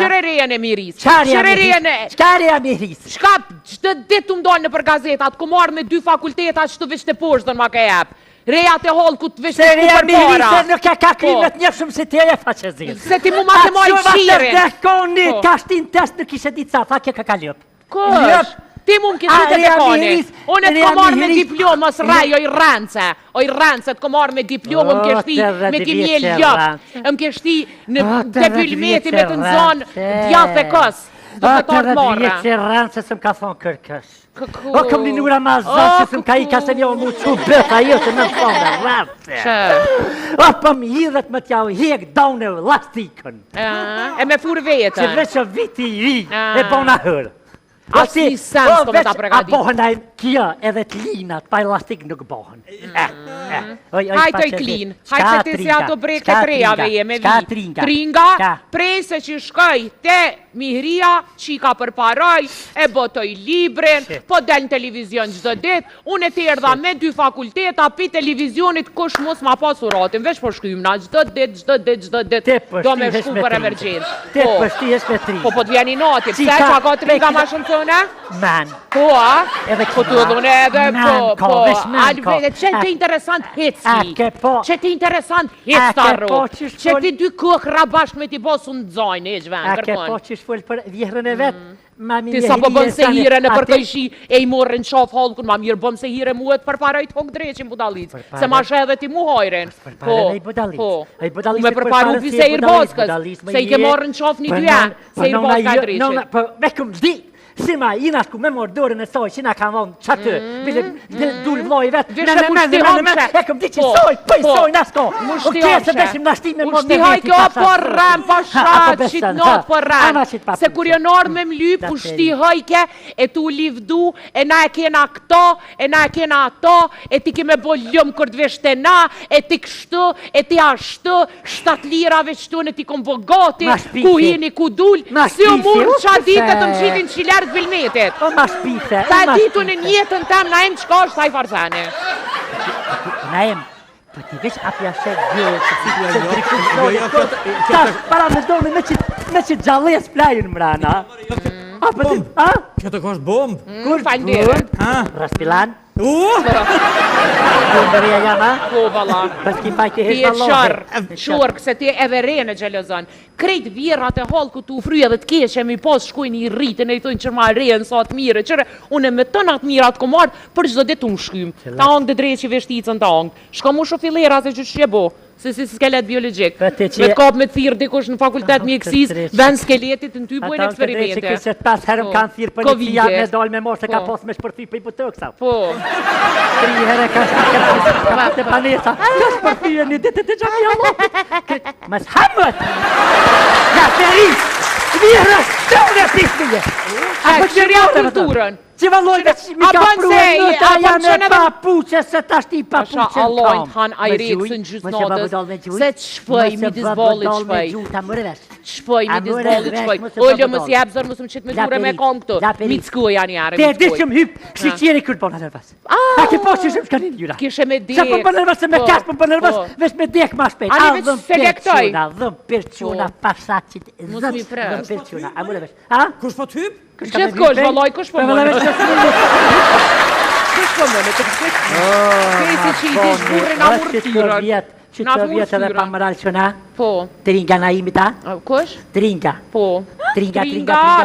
Sherejën e miris. Sherejën e... Shkarja miris. Shka qëtë ditë më dojnë në për gazetat, ku marrë me 2 fakultetat që të vishë të poshtën ma ka jep. Rejat e hollë ku të vishë të ku për para. Se reja mirisë nuk e ka krimet një shumë se tje e faqezit. Se ti mu ma të mojë shirin. A që vate dekoni, ka shtin test nuk ishe ditë sa, tha kje ka lëp. Kosh? Ti mu më kështë të dekoni. Unë të ko marrë me diplomës rej, oj rënce. Oj rënce të ko marrë me diplomë, më kështi me kimje ljëp. Më kështi në depilmeti me të nëzonë djath e kësë. Do të torë të marrë. Që rënce se më ka thonë kërkësh. O këm një nura ma zonë që se më ka I ka se një o mu që bëta jo të në thonë rënce. O për më hidhet më t'ja u hek daune lastikën. E me fur vetën. Që veç o viti I ri e bona hërë. Asë një sens të me ta pregadit. A bohën kjo edhe t'linat, pa elastik nuk bohën. Hajtë oj klin, hajtë se ti si ato breke trejave je me vi. Tringa, prej se që shkoj te mihria, qika për paraj, e botoj librin, po del në televizion gjdo dit, unë e të erdha me 2 fakulteta, pi televizionit kush mos ma pasuratin, vesh po shkymna, gjdo dit, do me shku për emergjens. Te pështi esh me tringa. Po të vjeni nati, pse që ka tringa ma shumë thone? Man. Po, a? Edhe po të dhune edhe, po, Alfrede, që të interesant heci, që të interesant hec të arru, që ti 2 këhra bashk me ti bosu në dzajnë, e gjven, kërkon. A ke po që shfull për vjehrën e vetë? Ti sa po bëm se hire në përkëjshi e I morën qaf halkun, ma mirë bëm se hire muet për para I të hongë dreqin budalic, se ma shë edhe ti mu hajren. Po, me përparu pi se I rboskës, se I ke morën qaf një dyja, se I rboska I dreqin. Po, me këm zdi, si ma I nashku me morë dorën e soj, që na kanë vonë qatë, bile dulë vloj vetë, e këm di që soj, po I soj nasko, o kjesë beshim nashti me morë me veti pasat. Por rem, pa shatë, qitë notë por rem, se kur jo nërë me mlyp, u shti hajke, e tu livdu, e na e kena këto, e na e kena ato, e ti kime bo ljumë kër të veshte na, e ti kështu, e ti ashtu, 7 lirave qëtu në ti kom bo gati, ku hini, ku dull, si u murë qa ditë të më qitin qilerë të bilmetit. O ma shpite. Ta ditu në njetën tem, na em qka është ta I farzane. Na em, po ti veç apja shetë gjë, që drikullë, tash, para me dorë me që gjallës plajën mrana. A, po ti, a? Këtë kështë bombë. Kur falndere. Raspilan? Këndërja jama? Po, vala. Pëski fajti Ti e qërë, këse ti edhe rene gjelozon. Krejt vjerat e halë këtu fryja dhe t'keshe mi pas shkujnë I rritën e I thujnë qërë ma rejën sa të mire, qërë une me të natë mirat komarë për gjdo ditë unë shkym. Ta angë dhe dreqi veshticën ta angë. Shka mu shofilera se që shqebo. Si skelet biologjik. Me të kap me të thirë dikush në fakultet mjekësis, ven skeletit në ty bujnë eksperimente. Ata të që 5 herëm kanë thirë për një fija me dalë me morë se ka pas me shpërthy për I për të kësa. Po. 3 herë ka shkruar te paneta. Tash për ty një ditë të xhamia. Mas hamët. Ja, Feris. Vira, stone pismije. A gjëria kulturën. Që valloj veç mi ka pruar ta janë papuçe se tash ti papuçe. Pasha Allojn han ajreksën gjysnotës. Se ç'shpoj midis bollit ç'poj. Ç'poj midis bollit ç'poj. Olja mos jap zor mos më çet me durë me kom këtu. Micku janë jarë. Te dishëm hyp, shiçeri kur bon nervos. A ke poshtë shumë kanë njëra. Kishe me dek. Sa po bën nervos me kaç po bën nervos, veç me dek më shpejt. Ani veç selektoj. Dhëm perçuna pasaqit. Mos mi pres. Dhëm perçuna. A mund të vesh. Ha? Kush po të hyp? Gjithë kosh, vallaj, kush po mëne? Kush po mëne? Krejti që I dish burri nga murtyrën. Qëtë vjetë edhe pa mëral qëna? Po. Tringa na imita? Kush? Tringa. Po. Tringa,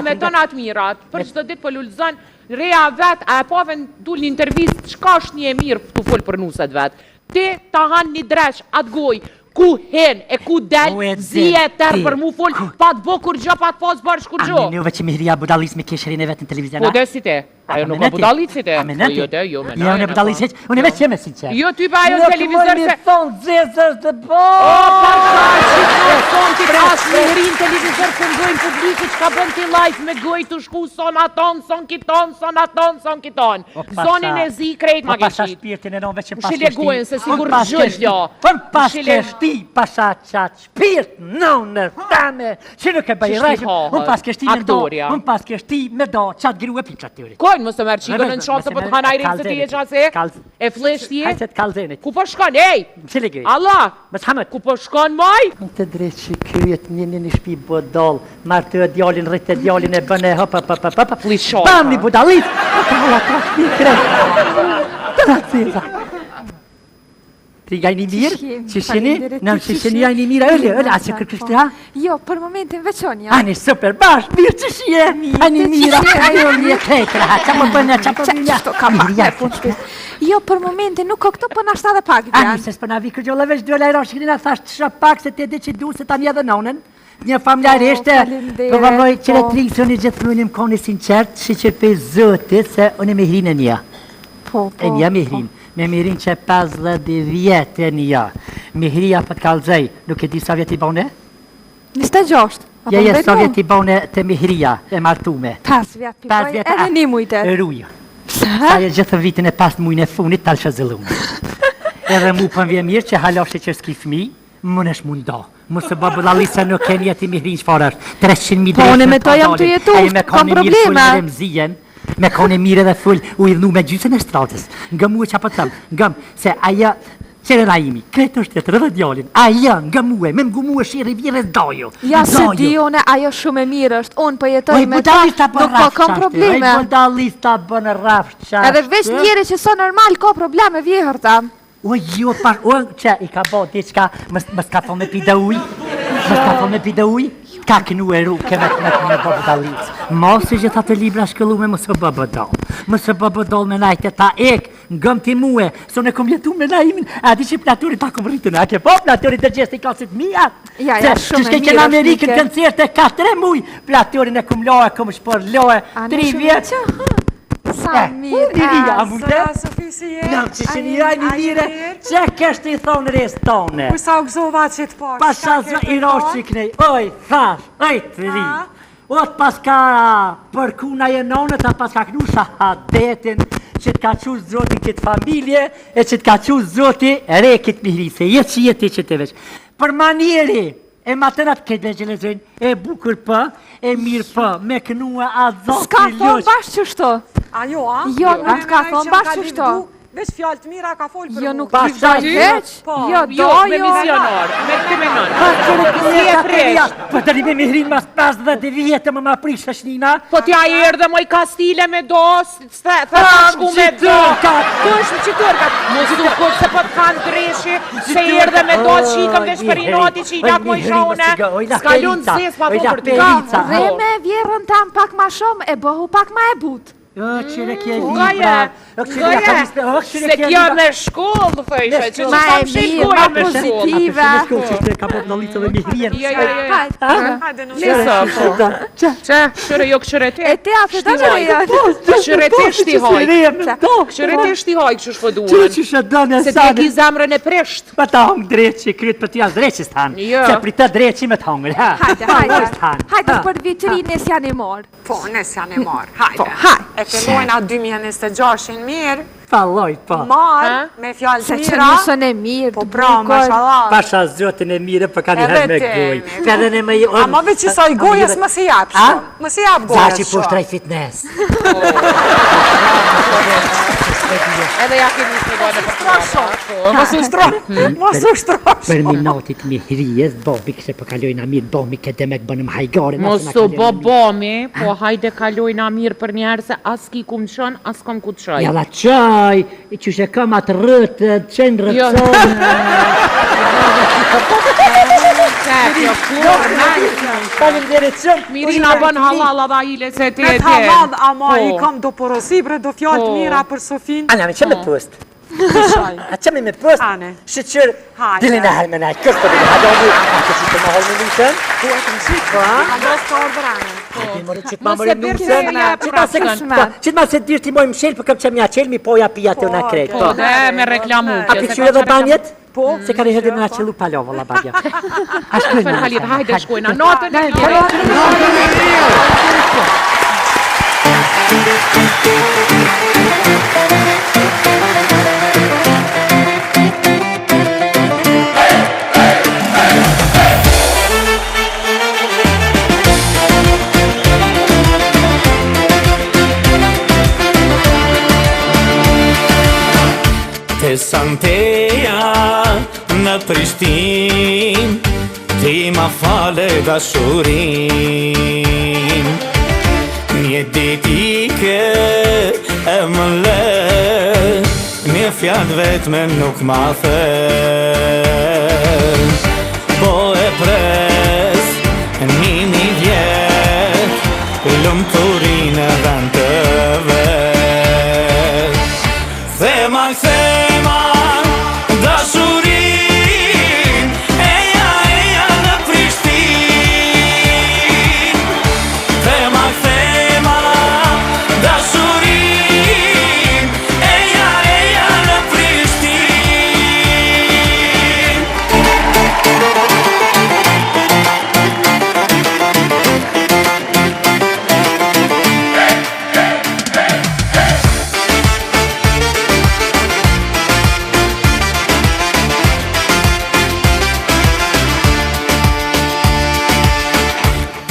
me tonat mirat. Për qëtë ditë po lullëzën, reja vetë, a e pove dul një intervist, qka është një e mirë të folë për nuset vetë. Ti ta hanë një dresh, atë goj, ku hen e ku del, zije tërë për mu folë, pa të bo kur gjo, pa të posë bërë shkur gjo. A me njëve që mi hria budaliz me keshërin e vetë në televizion? Po dhe si te? Ajo nuk ka budaliz si te? A me nëti? Jo, me unë e budaliz heq, unë e veç jeme sinqer. Jo, ty pa ajo televizor se... Në thonë zezës të bo! O, përka që të thonë ti asë në hrinë televizor të ngojnë publikë që ka bën ti live me goj të shku son aton, son kiton, son aton, son kiton. Zonin e zi krejt ma pasha shpirtin e non veç e pas kështi. Shile se sigur gjëll jo. Pën pas kështi, pasha qatë shpirt, non në tame, që nuk e bajrajshëm, unë pas kështi me do, unë pas kështi me do, qatë gru e pinqat të Kojnë mësë të mërë qikën në qofë të për të hanë ajrinë se ti e qase? E flesh ti e? Hajtë të kalzenit. Ku po shkon, ej? Qële gëj? Allah! Mësë hamët. Ku po shkon, moj? Në të drejtë që kryet një shpi bodol, marë të djallin, rritë djallin e bëne, hëpa, bam një budalit, ka ka shpi krejt. Të rakësiza. Triga një mirë, që shini, nëmë që shini janë një mirë, ëllë, a që kërkështë, ha? Jo, për momentin veçonja. Ani super, bash, mirë që shie, ani mirë, ajo një krekra, që më bënë, që më bënë, Qto ka pak me punë shpirë. Jo, për momentin nuk o këto për nashta dhe pak, Vjan. Ani, se s'pëna vi kërgjolla veç dole aero, shkrina, thash të shra pak, se te di që du, se ta një dhe nonën. Një familjarisht, për valloj që retrikësën i gjithë mënim koni sinqert, që që për zëtit, se unë e me hrinë e një. E një me hrinë. Me mirin që 50 vjetë e një. Mihria për të kalzej, nuk e di sa vjetë I bone? 26. Je sa vjetë I bone të mihria, e martume. 5 vjetë pipoj, edhe një mujtet. Rujë. Sa e gjithë vitin e pas mujnë e funit, talë që zëllumë. Edhe mu për vje mirë që haloshe që s'ki fmi, më nësh mundo. Më së babë lalisa nuk e njëti mihrin që farë është. 300.000 Po, në me to jam të jetu, kam probleme. Me kone mire dhe full u idhnu me gjysën e stratës. Nga mu e që apë tëmë, nga se aja, qere na imi, kretë është jetër edhe djallin, aja nga mu e, me mgu mu e shire vire dojo. Ja se di une, ajo shumë e mirë është, unë për jetoj me ta, nuk po kam probleme. Oj, budalista bënë rafë qaste. Edhe veç njeri që so normal, ka probleme vjehër ta. Oj, jo, që I ka bo diqka, më s'ka po me pida uj, ka kënu e ru, keme me bëbë dalit. Mos e gjitha të libra shkëllume, më së bëbë dal. Më së bëbë dal me najtë ta ek, ngëm ti muë, së ne kom jetu me najimin, a di që platurit ta kom rritu në, a ke po platurit të gjesti klasit mija? Ja, shumë e mirë është Që shke në Amerikën koncerte 4 muj, platurin e kom loe, kom shpër loe, 3 vjetë. Sa mirë, Sëra Sofi si je? Në që që një një mire, që kështë I thonë resë tone? Kusa u gzova që të pak? Pasha zë I roshë që kënej, oj, thash, oj, të ri. Ot pas ka përkuna e nonët, a pas ka knu shahadetin, që të ka qu zotin këtë familje, e që të ka qu zotin re këtë mihrise, jetë që jetë që të veç. Për manieri, e matënat këtë që lezojnë, e bukur për, e mirë për, me kënua a zotë s'ka thonë bashkë që shto. Ajo, a? Jo, nuk ka thonë bashkë që shto. Veç fjallë të mira ka folë për Jo, nuk t'i vdoj veç. Jo, me misionar, me të menon. Si e fresh. Po të rime me hrinë mas 50 vjetë më prishë shnina. Po t'ja I erdhe moj kastile me do, thë shku me do. Kush më që tërkat. Mos du këtë se po t'kanë dreshi, se erdhe me do qikëm dhe shperinati që I lak moj shone. Ska lunë zes pa po për t'i Dhe me vjerën tam pak ma shumë, e bëhu pak ma e butë. Qire kje Goja, se kjo me shkollë, thëshë, që Ma e mirë, ma pozitive. Ka po të në litë dhe mihrien. Që, shëre jo këshëre te. E te a fëta që e janë. Këshëre te shtihoj. Këshëre te shtihoj këshë shfëduren. Se te ki zamrën e presht. Pa ta hongë dreqi, kryt për t'ja dreqis t'hanë. Se për të dreqi me t'hongër, ha? Hajde, për vitrin nes janë e morë. Po, nes janë e marë, hajde. E fillojnë a 2026 mirë. Faloj, po. Marë, me fjallë Se që mira. nësën e mirë, Po pra, mashallah. Pasha zotin e mire, për ka një herë me goj. Ama veç që sa i gojës më se japë, shumë. Më se japë gojës Zashi po shtraj fitness. Edhe ja kemi të gojnë për Mos u shtrosh. Për minatit mi hrijes, bobi kse për kalojnë a mirë, bomi këtë demek bënëm hajgare. Mos u bomi, po hajde kalojnë a mirë për njerë se as ki ku më shon, as kom ku të shoj. Jalla qaj, që shë kam atë rëtë, qenë rëtësonë. Mirina bën halal dha ile se te Me të halal, ama i kam do porosibre, do fjallë mira për Sofin. Ana, me që me post? A që me post? Shëqër, dilin e halmenaj, kështë për dilin, hajde omu, a që që të më holë në nusën? Po, e të më shikë, po, a? A mos të ordrane. Qëtë ma mërë nusën, qëtë ma se dirë ti mojë më shelë, për këm që mja qelë, mi poja pija të në krejtë. Po, dhe me reklamu. A pëqyre dhe banjet? Po, se ka një herë në qëllu palovo, la bagja. Për halit, hajde shkojna, natën e lire. Te santeja në Prishtin, ti ma fale dashurin. Një dit ike e më le, një fjallë vetme nuk ma the. Po e pres, një vjet, lumëturin e vend të vet. Thema, dashurin, eja në Prishtin. Thema, dashurin, eja në Prishtin.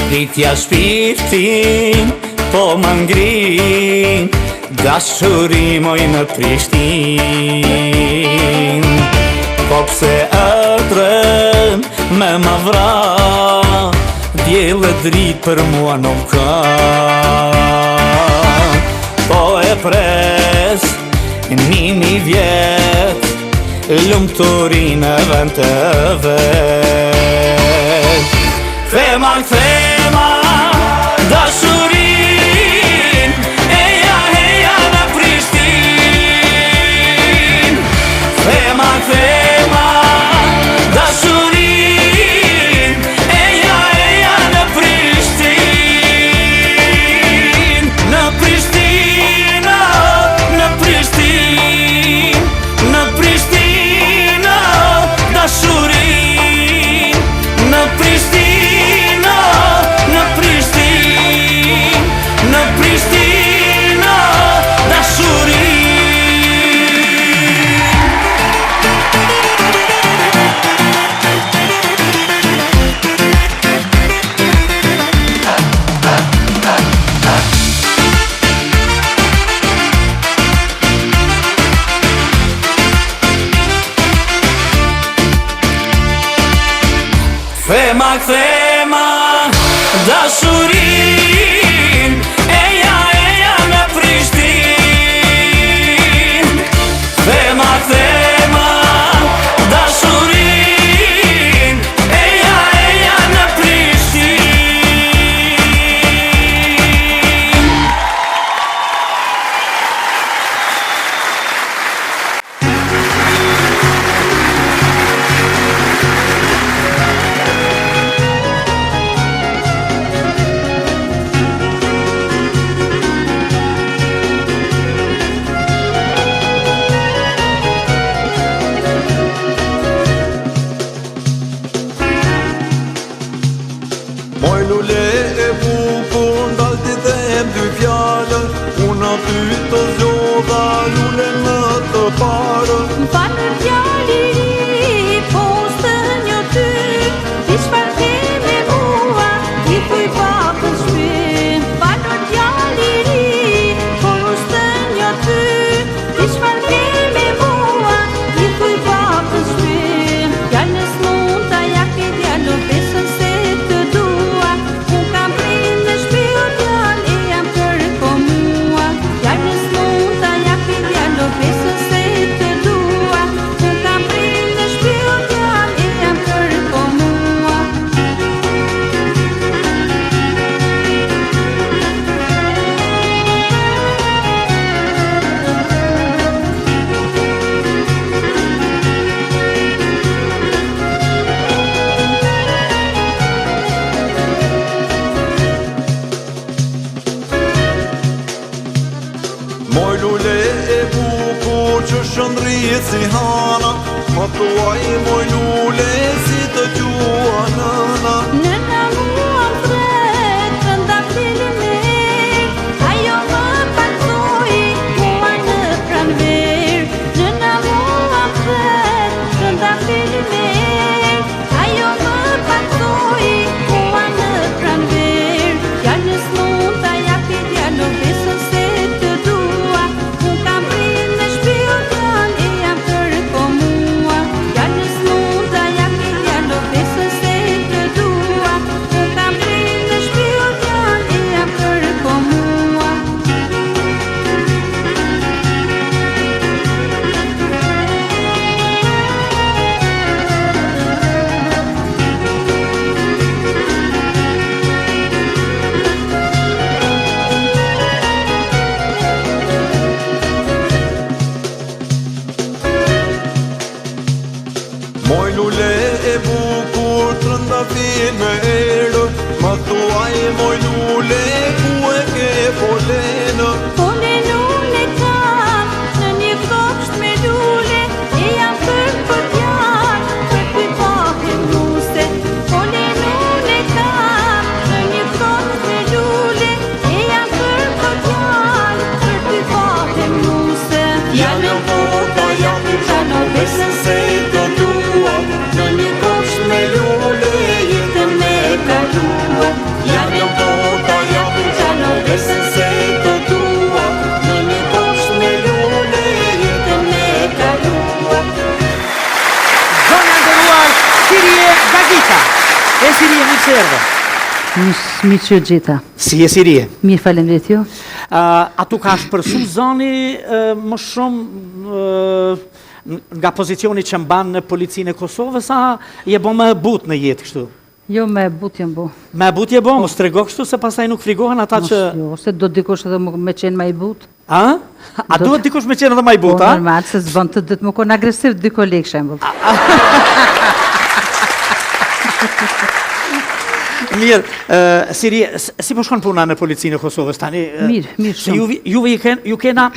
Ditja shpirtin, po më ngrin, dashuri moj në Prishtin. Po pse ëtrën me më vra, djellë dritë për mua nuk ka. Po e pres, një vjet, lumëturin e vend të vet. Thema, dashurin, eja në Prishtin. Thema, dashurin, eja në Prishtin. Në Prishtin, në Prishtin, në Prishtin, dashurin, në Prishtin. Thema, dashurin, eja në Prishtin. Thema, dashurin, eja në Prishtin. Moj lule e bukur që shëndrit si hana, më thuaj moj lule si të gjua nëna. Nëna mua më thret, rënda filin e, ajo më paktoi, mua në pranver. Nëna mua më thret, rënda filin e, ajo më paktoi, mua në pranver. Djalës mund ta japi djalo besën se të dua, unë kam prinë në shpiu djal e jam kërko mua. Djalës mund ta japi djalo besën se të dua, unë kam prinë në shpiu djal e jam kërko mua. Moj lule e bukur të rëndafil me erë, më thuaj moj lule ku e ke polenë. Pole lule kam, në një kopsht me lule, e jam për djarë, për ty pahem muse. Pole lule kam, në një kopsht me lule, e jam për djarë, për ty pahem muse. Djalën vota jam i gjano besën se të dua, në një kopsht me lule jetën me kalua. Djalën vota jam i gjano besën se të dua, në një kopsht me lule jetën me kalua. Zonja nderuar, Sirie Gagita. E Sirie, mirë se erdhe. Mi që gjitha. Si e Sirie? Mirë faleminderit ju. A tu ka shpërsu zoni më shumë nga pozicioni që mban në policinë e Kosovës, a je bo më but në jetë kështu? Jo, me but jem bo. Me but je bo, mos trego kështu se pastaj nuk frigohen ata që... Jo, se do dikush edhe me qenë ma i but. A? A duhet dikush me qenë edhe ma i but, a? Po, normal, se zbën të dhëtë më konë agresiv dy kolegë shembol. Mirë, Sirie, si po shkon puna në policinë e Kosovës tani? Mirë shumë. Juve ju kena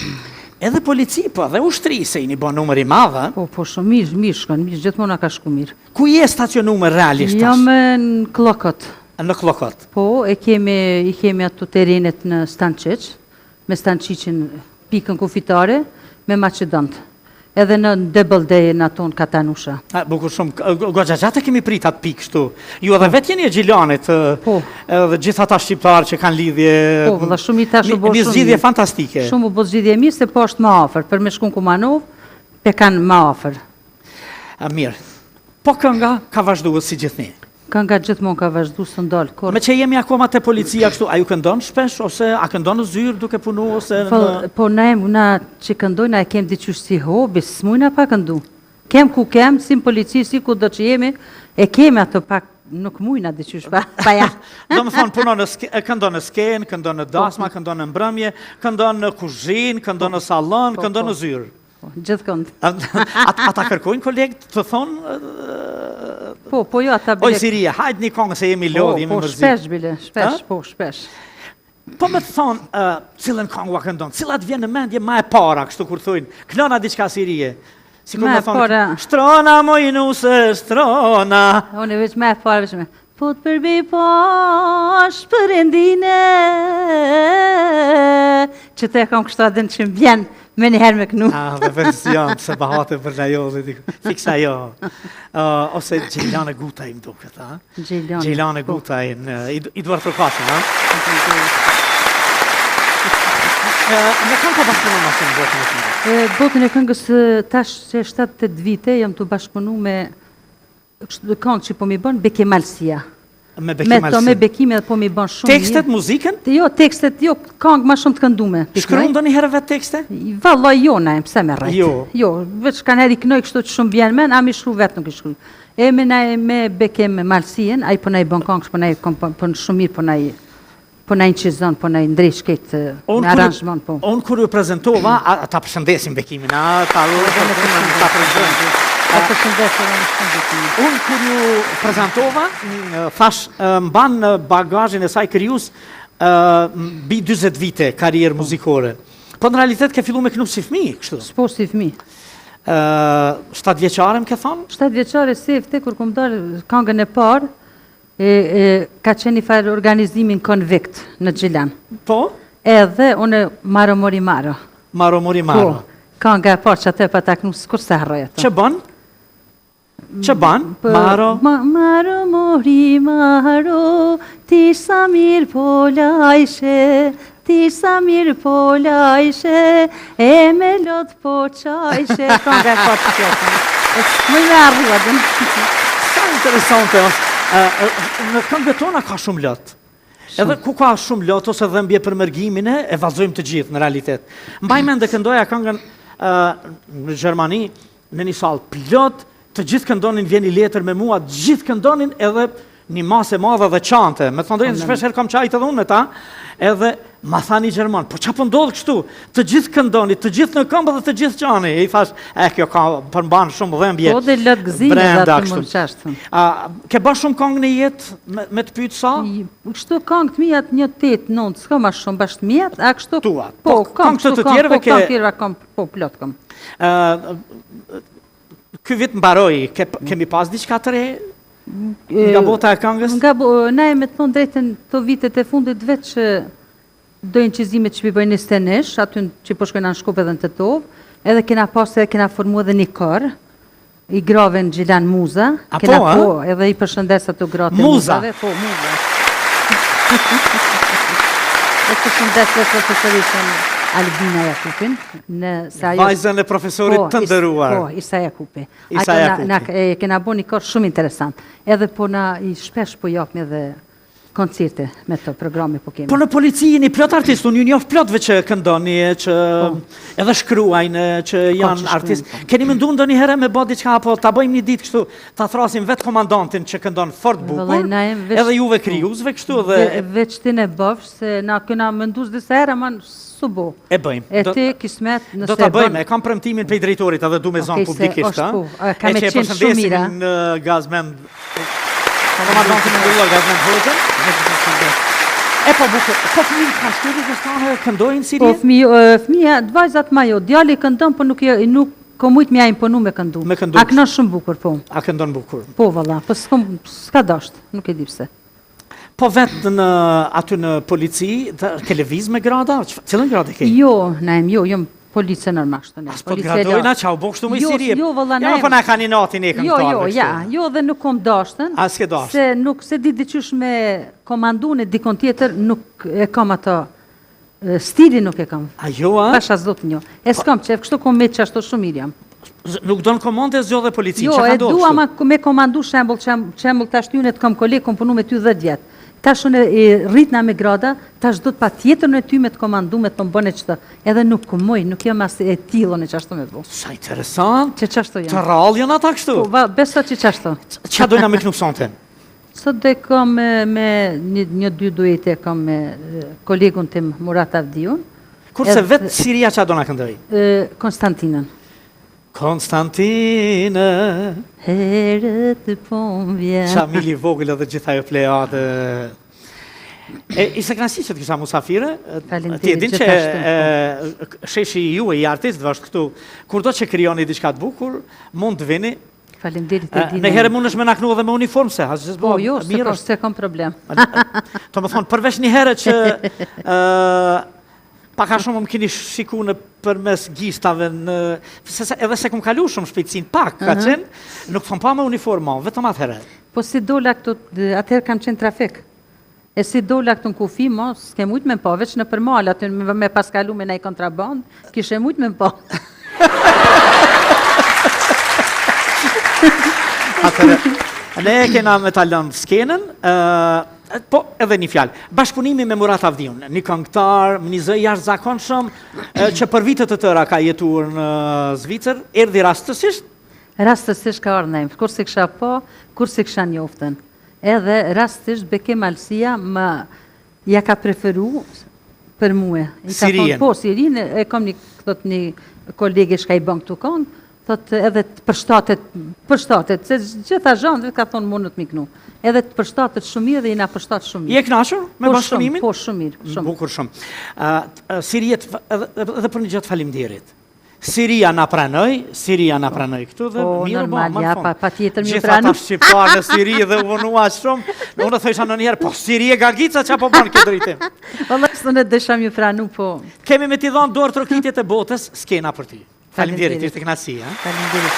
edhe polici, po, dhe ushtri, se i një bo numër i madhe. Po, shumë mirë shkon, mirë, gjithmona ka shku mirë. Ku je stacionume realisht? Jam në Klokot. Në Klokot? Po, i kemi ato terenet në Stanqic, me Stanqicin pikën kufitare, me Macedont. Edhe në Double Day në aton Katanusha. Bukur shumë, goxha gjatë kemi prit atë pikë shtu. Ju edhe vetë jeni e Gjilanit, edhe gjitha ta shqiptarë që kanë lidhje... Po, vëlla shumë i tash u bo shumë. Një zgjidhje fantastike. Shumë u bo zgjidhje mirë, se po është ma afer, për me shkun Kumanov, pe kanë ma afer. Mirë, po kënga ka vazhduar si gjithni? Kënga gjithmon ka vazhdu së ndalë. Me që jemi akoma te policia kështu, a ju këndon shpesh, ose a këndon në zyrë duke punu, ose... Po na që këndojnë, na e kem diqysh si hobi, s'mujna pa këndu. Kem ku kem, si në polici, si ku do që jemi, e kemi ato pak, nuk mujna diqysh pa ja. Do më thonë, këndon në skenë, këndon në dasma, këndon në mbrëmje, këndon në kuzhinë, këndon në salon, këndon në zyrë. Gjithë kënd. Ata kërkojnë kolegë të thonë... Po jo, ata bile... Oj, Siria, hajtë një kongë se jemi lodhë, jemi mërzit. Po, shpesh bile, shpesh. Po me të thonë, cilën kongë wa këndonë, cilat vjen në mendje ma e para, kështu kur thujnë, kënona diçka Sirie. Si kur me thonë, shtrona mojnuse, shtrona. Unë e veç me e para, veç me... Po të përbi pash për endine, që te kam kështu adën që më Me njëherë me kënu. Dhe version, se bahate për në jo, dhe fiksa jo. Ose Gjejlane Gutaj më duke, ta? Gjejlane Gutaj, i duar të kasën, ha? Me kanë ka bashkëpunu ma shumë botën e këngës? Botën e këngës tash që 7-8 vite jam të bashkëpunu me këngë që po mi bën Beke Malsia. Me Beke Malsia? Me bekime dhe po mi bën shumë. Tekstet, muzikën? Jo, tekstet, jo, këngë ma shumë të këndume. Shkruan do një herë vetë tekste? Valla jo, na e pse me rrejt. Jo, veç kanë heri kënoj kështu që shumë bjenë men, a mi shkru vetë nuk i shkru. E me Beke Malsien, a i po na i bën këngës, po na shumë mirë, po na inqizon, po na ndrejsh këtë në aranjman, po. Unë kur ju prezentova, ta përshëndesim Bekimin, ta përshëndesim. Unë kur ju prezentova, thash, mban në bagazhin e saj kryus bi 20 vite karierë muzikore. Po në realitet ke fillu me kënu si fmi, kështu? S'po si fmi. 7 vjeqare më ke thonë? 7 vjeqare si efte, kur kom dalë këngën e parë, ka qenë i farë organizimin konvikt në Gjilan. Po? Edhe unë Maro Mori Maro. Maro Mori Maro. Po, kënga e parë që atë pa ta kënu s'kur se harrojë ato. Që bën? Që bën? Maro? Maro Mori Maro, ti sa mirë po lajshe, ti sa mirë po lajshe, e me lot po qajshe. Kënga e parë që tjetën. Më me arrua dhe. Sa interesante është. Në këngët tona ka shumë lot. Edhe ku ka shumë lot, ose dhe mbje përmërgimin e vazhdojmë të gjithë në realitet. Mbaj mend dhe këndoja këngën në Gjermani, në një salë plot, të gjithë këndonin vjen i letër me mua, të gjithë këndonin edhe një masë e madhe dhe qante. Me të thëndojnë, shpesh herë kam qajtë edhe unë me ta, edhe ma tha një Gjerman, po qa po ndodhë kështu? Të gjithë këndoni, të gjithë në këmbë dhe të gjithë qani. E i thash, kjo ka përmban shumë dhembje. Po dhe lëtë gëzime dhe të mund qashtë. Ke bërë shumë këngë në jetë me të pytë sa? Kështu këngë të mijat 1-8-9, s'ka ma shumë bashkë mijat, a kështu... Tua, po këngë të tjerëve ke... Po këngë tjerëve kam, po plot kam. Ky vit mbaroj, kemi pas diçka të re? Nga bota e këngës? Na e me të thonë drejten të vitet e fundit veç dojnë qizimet që përbëjnë një stenesh, aty që po shkojnë në Shkup edhe në Tetovë, edhe kena pas edhe kena formu edhe një kër, i grave në Gjilan Muza, kena po, edhe i përshëndes ato gratë e Muzave. Po, Muza. E përshëndes dhe profesorishën Albina Jakupin. Vajzën e profesorit të ndëruar. Po, Isa Jakupi. Kena bo një kër shumë interesant. Edhe po na i shpesh po japme edhe koncerte me të programe po kemi. Po në polici jeni plot artistë, unë ju njoh plotve që këndoni, që edhe shkruajnë, që janë artistë. Keni menduar ndonjëherë me bë diçka apo ta bëjmë një ditë kështu, ta thrasim vetë komandantin që këndon fort bukur, edhe juve krijuesve kështu dhe veç ti ne bësh se na kena menduar disa herë ama subo. E bëjmë. E ti kismet nëse do ta bëjmë, e kam premtimin prej drejtorit edhe du me zonë publikisht, ha. Ka me qenë shumë mira. Në Gazmend komandantin e ndëruar Gazmend Hoxha. E po bukur, po fëmijë ka shkruar që stanë këndojnë si Po fëmija, vajzat ma jo, djali këndon, po nuk ko mujt mja imponu me këndu. A këndon shumë bukur, po. A këndon bukur. Po, valla, po s'ka dasht, nuk e di pse. Po vetë aty në polici, ke lëviz me grada? Cilën grada ke? Jo, jom police nërmashtë. As po të gradojna që a u bo kështu më i siri? Jo, valla, ja, po na ka një natin e këngëtarve. Jo, dhe nuk kom dashtën. A s'ke dashtën? Se di diqysh me komandu në dikon tjetër, nuk e kam ato, stili nuk e kam. A jo, a? Pasha zot një. E s'kam që kështu kom me që ashtu shumë mirë jam. Nuk do në komandë e zgjo dhe policin, që ka do kështu? Jo, e du ama me komandu shembull të ashtyunet kam kolegë, kom punu me ty 10 vjetë. Tash unë e rritna me grada, tash do të pa tjetër në ty me të komandu, me të më bëne qëtë. Edhe nuk këmoj, nuk jam as e tilon e qashtu me bu. Sa interesant. Që qashtu jam. Të rral janë ata kështu? Po, beso që qashtu. Qa dojna me knupsante? Sot dhe kam me një dy duete, kam me kolegun tim Murat Avdiun. Kurse vetë Siria qa dojna këndoj? Konstantinën. Konstantine herët po m'vjen. Qa mili vogël edhe gjitha jo plejade. I se knasi që të kisha musafire, ti e din që sheshi ju e i artistëve është këtu, kur do që kryoni diçka të bukur, mund të vini. Falemderit e dine. Në herë mund është me naknu edhe me uniform se, po jo, se kam problem. To më thonë, përveç një herë që Pak a shumë më keni shiku në përmes gistave edhe se kum kalu shumë shpejtësin pak, ka qenë, nuk thon pa me uniforma, vetëm atëherë. Po si dola këtu, atëherë kam qenë trafik. E si dola këtu në kufi, mos, s'ke mujt me pa, veç në përmal, aty me pas kalu me nej kontraband, kishe mujt me pa. Atëherë, ne kena me ta lënë skenën, po edhe një fjalë. Bashkëpunimi me Murat Avdiun, një këngëtar, një zë jashtëzakonshëm që për vite të tëra ka jetuar në Zvicër, erdhi rastësisht? Rastësisht ka ardhur ndajm, kur si kisha po, kur si kisha njoftën. Edhe rastësisht Bekim Alsia më ja ka preferu për mua. Sirien. Po, Sirien e kam një kolege shka i bën këtu këngë, thot edhe të përshtatet, se gjitha zhanëve ka thonë mundët miknu. Edhe të përshtatet shumë mirë dhe i na përshtatet shumë mirë. Je kënaqur me bashkëpunimin? Po, shumë mirë. Bukur shumë. Siriet, edhe për një gjatë faleminderit. Siria na pranoj këtu dhe mirë bo, më në fund. Pa tjetër mirë Gjitha ta shqiptarë në Siri dhe u vënua shumë, unë thësha në njerë, po Siri e Gagica që po banë këtë drejtim. Vëllë, së në dësham ju pranu, po. Kemi me t'i dhonë dorë trokitjet e botës, skena për ty. Faleminderit, ishte kënaqësi, ha? Faleminderit.